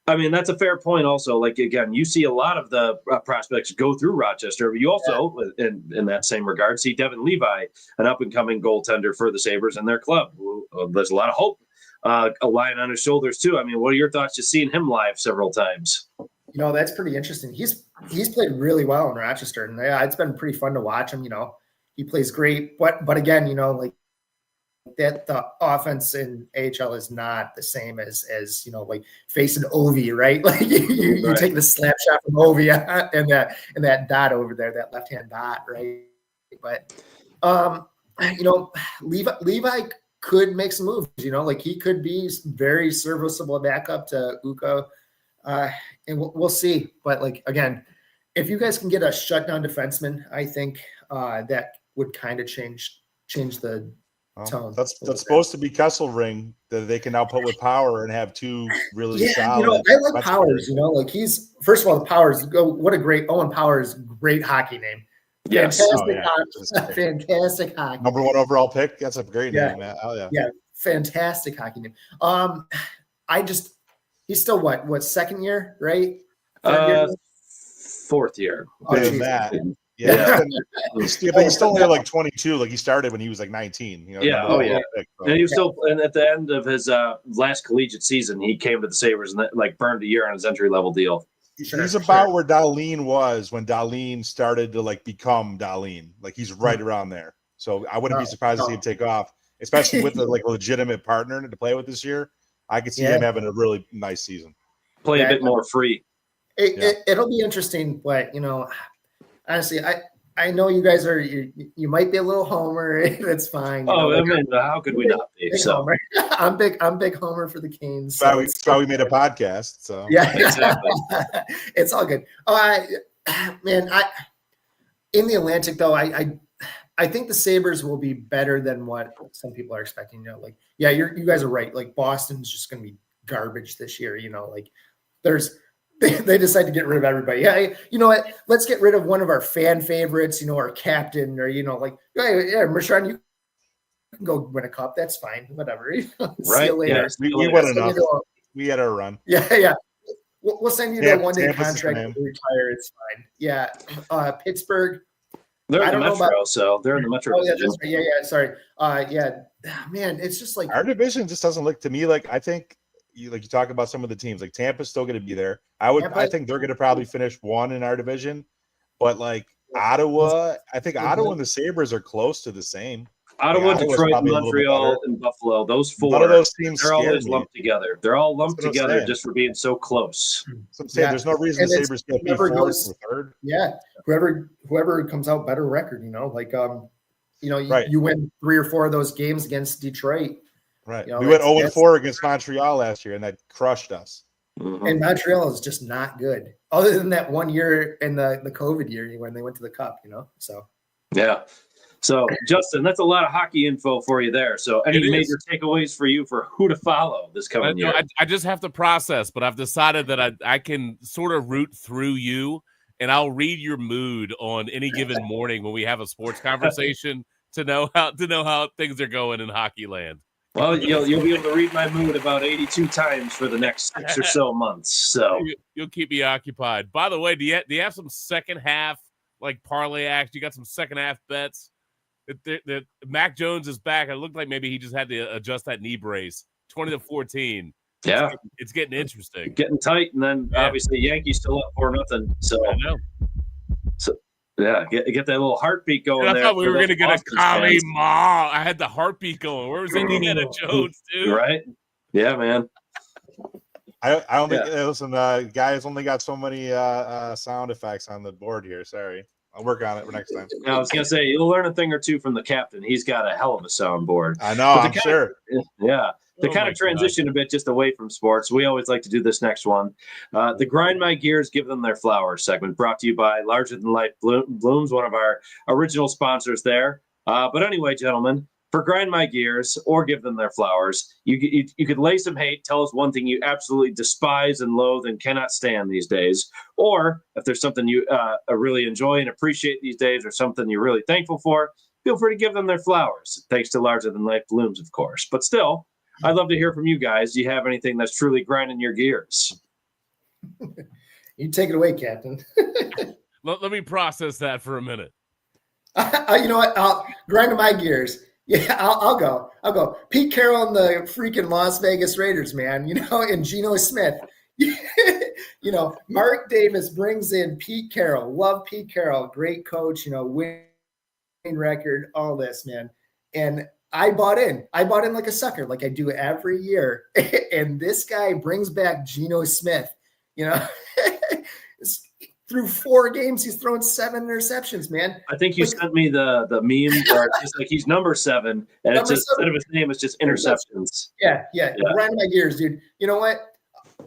I mean, that's a fair point also. Again, you see a lot of the prospects go through Rochester, but you also, in that same regard, see Devin Levi, an up-and-coming goaltender for the Sabres and their club. There's a lot of hope lying on his shoulders, too. I mean, what are your thoughts just seeing him live several times? That's pretty interesting. He's played really well in Rochester, and it's been pretty fun to watch him. He plays great. But again, that the offense in AHL is not the same as facing Ovi, right? You take the slap shot from Ovi and that dot over there, that left-hand dot, right? But Levi could make some moves, he could be very serviceable backup to Ukko, and we'll see. But again, if you guys can get a shutdown defenseman, I think that would kind of change the tone. That's supposed to be Kesselring that they can now put with Power and have two really solid. I like Powers. He's first of all the Powers. What a great Owen Powers, great hockey name. Yes, fantastic hockey. Number 1 overall pick. That's a great name, man. Oh yeah, fantastic hockey name. He's still what second year, right? Fourth year. Yeah. He's still only 22. He started when he was 19. And he was still. And at the end of his last collegiate season, he came to the Sabres and burned a year on his entry level deal. He's about where Dahlin was when Dahlin started to become Dahlin. He's right around there. So I wouldn't be surprised to see him take off, especially with a legitimate partner to play with this year. I could see him having a really nice season. Play a bit more free. It'll be interesting, but honestly, I know you guys are you might be a little homer. That's fine. How could we not be? So I'm big homer for the Canes. That's why we made a podcast. So yeah, exactly. It's all good. Man, in the Atlantic though, I think the Sabres will be better than what some people are expecting. You guys are right. Boston's just going to be garbage this year. they decide to get rid of everybody. Yeah, you know what? Let's get rid of one of our fan favorites, our captain, or like, yeah, Marshawn, you can go win a cup. That's fine. Whatever. See you later. Yeah, we won enough. We had our run. Yeah. We'll send you the one-day Tampa's contract to retire. It's fine. Yeah. Pittsburgh. They're in the Metro, so they're in the Metro. Oh, yeah, that's right. Yeah. Sorry. Yeah. Man, it's just like our division just doesn't look to me like. I think you talk about some of the teams, like Tampa's still going to be there. I think they're going to probably finish one in our division, but like Ottawa, I think Ottawa and the Sabres are close to the same. Ottawa, Detroit, Montreal, and Buffalo. Those four. None of those teams. They're always lumped together. They're all lumped together just for being so close. So I'm saying there's no reason the Sabres can't be fourth or third. Yeah, whoever comes out better record, you win 3 or 4 of those games against Detroit. Right. We went 0-4 against Montreal last year, and that crushed us. Mm-hmm. And Montreal is just not good, other than that one year in the COVID year when they went to the Cup. So yeah. So Justin, that's a lot of hockey info for you there. So any major takeaways for you for who to follow this coming year? I just have to process, but I've decided that I can sort of root through you, and I'll read your mood on any given morning when we have a sports conversation to know how things are going in hockey land. Well, you'll be able to read my mood about 82 times for the next 6 or so months. So you'll keep me occupied. By the way, do you have some second half like parlay acts? You got some second half bets? The Mac Jones is back. It looked like maybe he just had to adjust that knee brace. 20-14. Yeah, it's getting interesting, getting tight, and then obviously Yankees still up 4-0. So I know. So yeah, get that little heartbeat going. I there thought we were going to get a Kali Ma. I had the heartbeat going. Where was Indiana Jones, dude? Right? Yeah, man. I don't think. Listen, guys only got so many sound effects on the board here. Sorry. I'll work on it for next time. I was going to say, you'll learn a thing or two from the captain. He's got a hell of a soundboard. I know, I'm sure. Yeah. To kind of transition a bit just away from sports, we always like to do this next one. The Grind My Gears, Give Them Their Flowers segment, brought to you by Larger Than Life Blooms, one of our original sponsors there. But anyway, gentlemen, for Grind My Gears or Give Them Their Flowers, you could lay some hate, tell us one thing you absolutely despise and loathe and cannot stand these days. Or if there's something you really enjoy and appreciate these days or something you're really thankful for, feel free to give them their flowers. Thanks to Larger Than Life Blooms, of course. But still, I'd love to hear from you guys. Do you have anything that's truly grinding your gears? You take it away, Captain. Let me process that for a minute. You know what? I'll grind my gears. Yeah, I'll go. Pete Carroll and the freaking Las Vegas Raiders, man. And Geno Smith. Mark Davis brings in Pete Carroll. Love Pete Carroll. Great coach, winning record, all this, man. And I bought in like a sucker, like I do every year. And this guy brings back Geno Smith, through 4 games, he's thrown 7 interceptions, man. I think you sent me the meme where it's just like he's number 7, and it's just instead of his name, it's just interceptions. Yeah. Grind my gears, dude. You know what?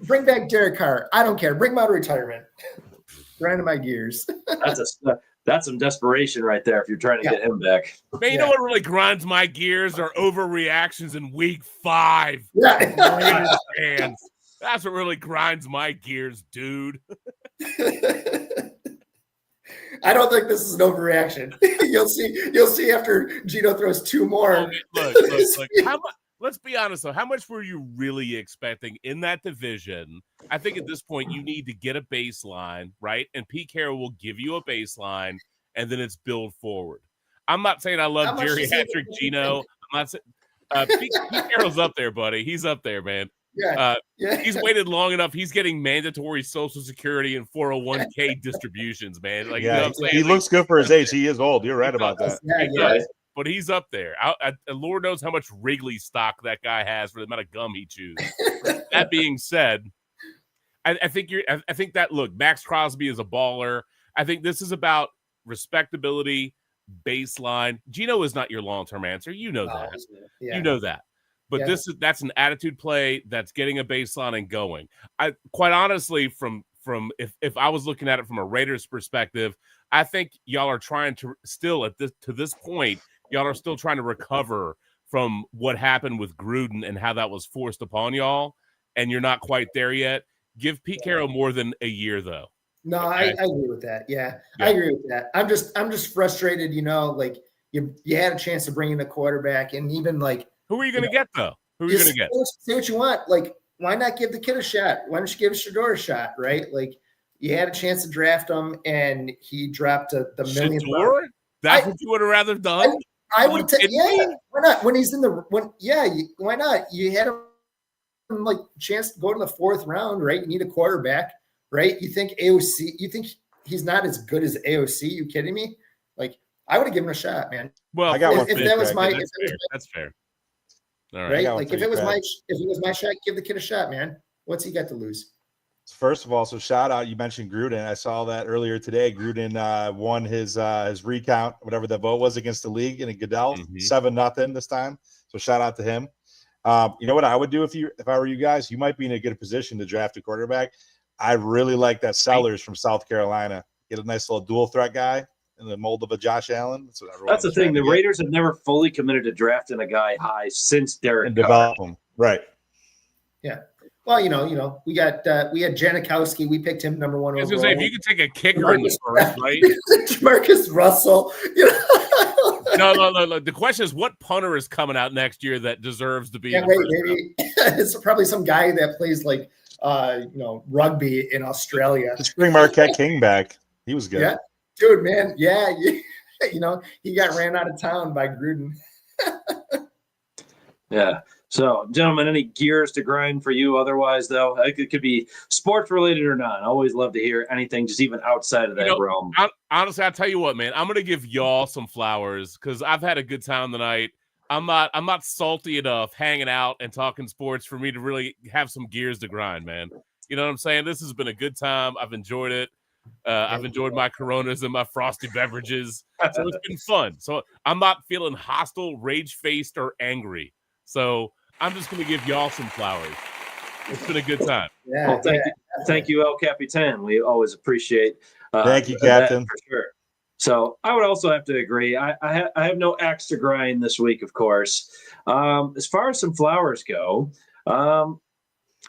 Bring back Derek Carr. I don't care. Bring him out of retirement. Grind my gears. That's some desperation right there if you're trying to get him back. Man, you know what really grinds my gears are overreactions in week 5. Yeah. That's what really grinds my gears, dude. I don't think this is an overreaction. You'll see after Geno throws 2 more. Look. Let's be honest, though. How much were you really expecting in that division? I think at this point you need to get a baseline, right? And Pete Carroll will give you a baseline, and then it's build forward. I'm not saying I love geriatric Geno. I'm not saying Pete Carroll's up there, buddy. He's up there, man. Yeah. He's waited long enough. He's getting mandatory Social Security and 401k distributions, man. Like, you know what I'm saying? He looks good for his age. He is old. You're right about that. Yeah. But he's up there. Lord knows how much Wrigley stock that guy has for the amount of gum he chews. That being said, I think that look, Max Crosby is a baller. I think this is about respectability, baseline. Geno is not your long-term answer. You know that. Yeah. You know that. But that's an attitude play that's getting a baseline and going. I quite honestly, from if I was looking at it from a Raiders perspective, I think y'all are trying to still to this point, y'all are still trying to recover from what happened with Gruden and how that was forced upon y'all, and you're not quite there yet. Give Pete Carroll more than a year, though. No, Okay. I agree with that. Yeah, I agree with that. I'm just frustrated. Like you had a chance to bring in a quarterback, and even like who are you going to get though? Who are you going to get? Say what you want. Like, why not give the kid a shot? Why don't you give Shador a shot? Right? Like, you had a chance to draft him, and he dropped the millionth. Shador? That's what you would have rather done? I would take. Yeah, why not? When he's in the why not? You had him like chance to go to the 4th round, right? You need a quarterback, right? You think AOC? You think he's not as good as AOC? You kidding me? Like, I would have given him a shot, man. Well, I got one. If that was my, that's fair. All right? Like, if it was my shot, give the kid a shot, man. What's he got to lose? First of all, so shout out. You mentioned Gruden. I saw that earlier today. Gruden won his recount, whatever the vote was against the league, and Goodell 7-0 this time. So shout out to him. You know what I would do if I were you guys? You might be in a good position to draft a quarterback. I really like that Sellers from South Carolina. Get a nice little dual threat guy in the mold of a Josh Allen. That's the thing. The Raiders have never fully committed to drafting a guy high since Derek and develop him. Right. Yeah. Well, we had Janikowski. We picked him number 1 overall. I was going to say, if you could take a kicker in the first, right? Marcus Russell. No. The question is, what punter is coming out next year that deserves to be? Maybe it's probably some guy that plays like rugby in Australia. Just bring Marquette King back. He was good. Yeah, dude, man. Yeah, he got ran out of town by Gruden. Yeah. So, gentlemen, any gears to grind for you? Otherwise, though, it could be sports related or not. I always love to hear anything, just even outside of that realm. Honestly, I'll tell you what, man. I'm gonna give y'all some flowers because I've had a good time tonight. I'm not salty enough hanging out and talking sports for me to really have some gears to grind, man. You know what I'm saying? This has been a good time. I've enjoyed it. I've enjoyed my Coronas and my frosty beverages. So it's been fun. So I'm not feeling hostile, rage-faced, or angry. So I'm just going to give y'all some flowers. It's been a good time. Yeah, well, thank you, El Capitan. We always appreciate thank you, Captain. For sure. So I would also have to agree. I have no axe to grind this week, of course. As far as some flowers go,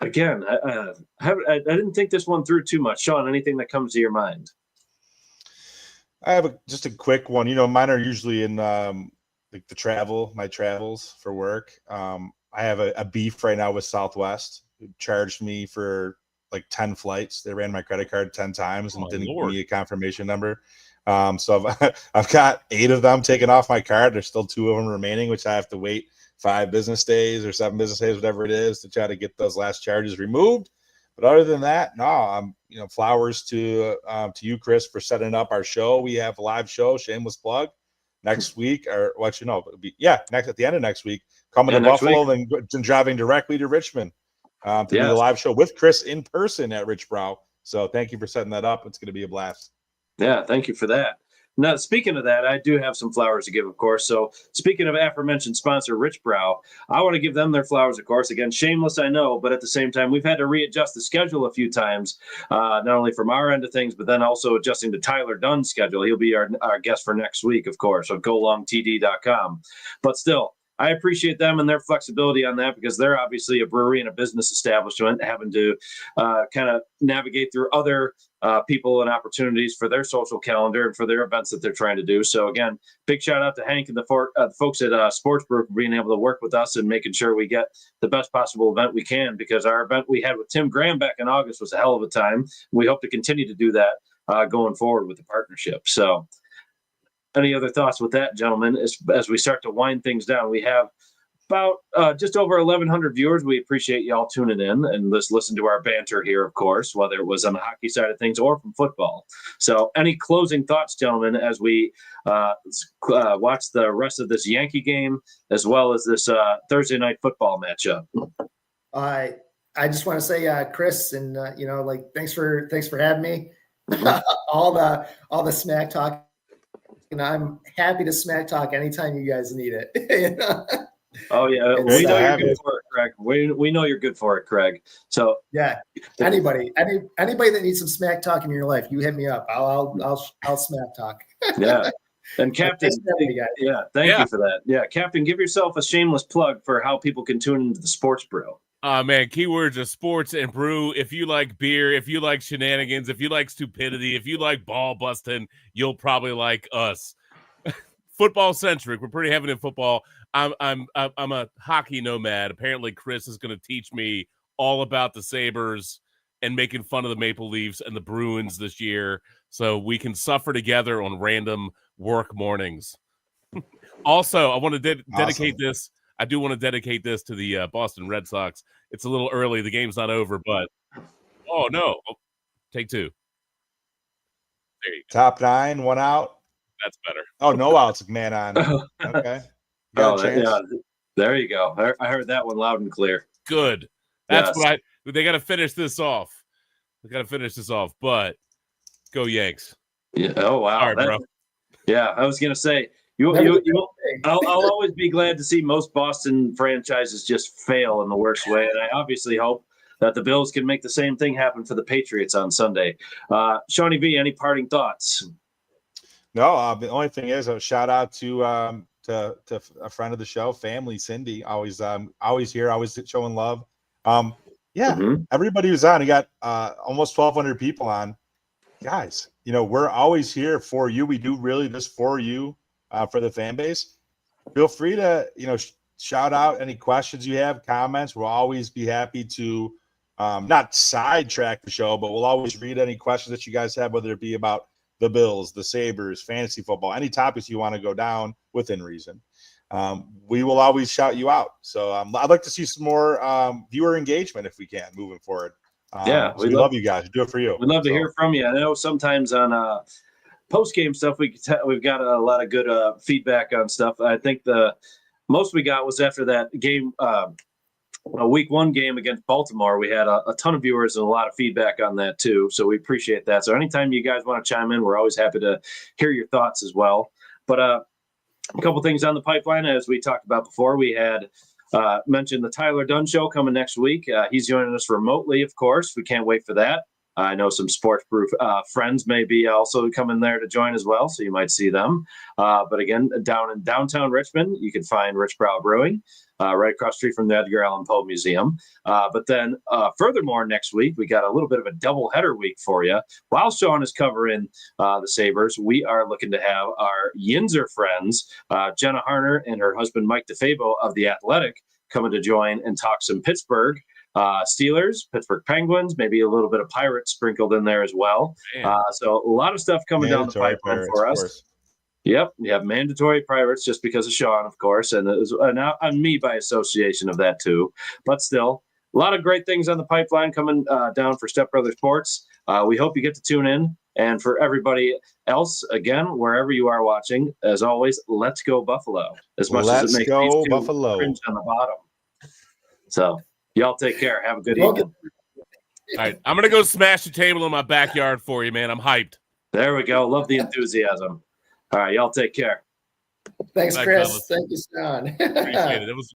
again, I didn't think this one through too much. Sean, anything that comes to your mind? I have just a quick one. Mine are usually in like my travels for work. I have a beef right now with Southwest, who charged me for like 10 flights. They ran my credit card 10 times and didn't give me a confirmation number. So I've got 8 of them taken off my card. There's still 2 of them remaining, which I have to wait 5 business days or 7 business days, whatever it is, to try to get those last charges removed. But other than that, no, flowers to you, Chris, for setting up our show. We have a live show, shameless plug, next week, or what it'll be, next at the end of next week, coming to Buffalo, then driving directly to Richmond to do the live show with Chris in person at Rich Brow. So thank you for setting that up. It's going to be a blast. Yeah, thank you for that. Now, speaking of that, I do have some flowers to give, of course. So speaking of aforementioned sponsor, Rich Brow, I want to give them their flowers, of course. Again, shameless, I know, but at the same time, we've had to readjust the schedule a few times, not only from our end of things, but then also adjusting to Tyler Dunn's schedule. He'll be our guest for next week, of course, on golongtd.com. But still, I appreciate them and their flexibility on that because they're obviously a brewery and a business establishment having to kind of navigate through other people and opportunities for their social calendar and for their events that they're trying to do. So again, big shout out to Hank and the folks at Sports Brew for being able to work with us and making sure we get the best possible event we can, because our event we had with Tim Graham back in August was a hell of a time. We hope to continue to do that going forward with the partnership. So any other thoughts with that, gentlemen, as we start to wind things down? We have about just over 1,100 viewers. We appreciate y'all tuning in and listen to our banter here, of course, whether it was on the hockey side of things or from football. So any closing thoughts, gentlemen, as we watch the rest of this Yankee game as well as this Thursday night football matchup? I just want to say, Chris, and thanks for having me. all the smack talk. And I'm happy to smack talk anytime you guys need it. Oh yeah, we know you're good for it, Craig. We know you're good for it, Craig. So yeah, anybody that needs some smack talk in your life, you hit me up. I'll smack talk. Yeah, and Captain, thank you for that. Yeah, Captain, give yourself a shameless plug for how people can tune into the Sports Brew. Man, keywords are sports and brew. If you like beer, if you like shenanigans, if you like stupidity, if you like ball busting, you'll probably like us. Football centric. We're pretty heavy in football. I'm a hockey nomad. Apparently, Chris is going to teach me all about the Sabres and making fun of the Maple Leafs and the Bruins this year, so we can suffer together on random work mornings. Also, I want to dedicate this. I do want to dedicate this to the Boston Red Sox. It's a little early. The game's not over, but oh no, take two. There you go. Top 9, 1 out. That's better. Oh, no outs, man on. Okay. Got a chance. Yeah, there you go. I heard that one loud and clear. Good. That's what they got to finish this off. But go Yanks. Yeah. Oh wow. All right, bro. Yeah, I was gonna say I'll always be glad to see most Boston franchises just fail in the worst way, and I obviously hope that the Bills can make the same thing happen for the Patriots on Sunday. Shawnee V, any parting thoughts? No, the only thing is a shout out to a friend of the show, family, Cindy, always here, always showing love. Everybody who's on, you got almost 1,200 people on. Guys, we're always here for you. We do really this for you, for the fan base. Feel free to, shout out any questions you have, comments. We'll always be happy to not sidetrack the show, but we'll always read any questions that you guys have, whether it be about the Bills, the Sabres, fantasy football, any topics you want to go down within reason. We will always shout you out. So I'd like to see some more viewer engagement if we can moving forward. We love you guys. Do it for you. We'd love to hear from you. I know sometimes on post-game stuff, we've got a lot of good feedback on stuff. I think the most we got was after that game, a week 1 game against Baltimore. We had a ton of viewers and a lot of feedback on that too. So we appreciate that. So anytime you guys want to chime in, we're always happy to hear your thoughts as well. But a couple things on the pipeline, as we talked about before, we had mentioned the Tyler Dunn Show coming next week. He's joining us remotely, of course. We can't wait for that. I know some sports proof friends may be also coming there to join as well, so you might see them. But again, down in downtown Richmond, you can find Rich Brow Brewing right across the street from the Edgar Allan Poe Museum. But then furthermore, next week, we got a little bit of a doubleheader week for you. While Sean is covering the Sabres, we are looking to have our Yinzer friends, Jenna Harner and her husband, Mike DeFabo of The Athletic, coming to join and talk some Pittsburgh Steelers, Pittsburgh Penguins, maybe a little bit of Pirates sprinkled in there as well. So a lot of stuff coming down the pipeline for us. Yep, you have mandatory Pirates just because of Sean, of course, and on me by association of that too. But still, a lot of great things on the pipeline coming down for Step Brother Sports. We hope you get to tune in. And for everybody else, again, wherever you are watching, as always, let's go Buffalo. As much as it makes these two Buffalo cringe on the bottom. So y'all take care. Have a good evening. All right, I'm going to go smash the table in my backyard for you, man. I'm hyped. There we go. Love the enthusiasm. All right, y'all take care. Thanks, Bye, Chris. fellas. Thank you, Sean. Appreciate it. It was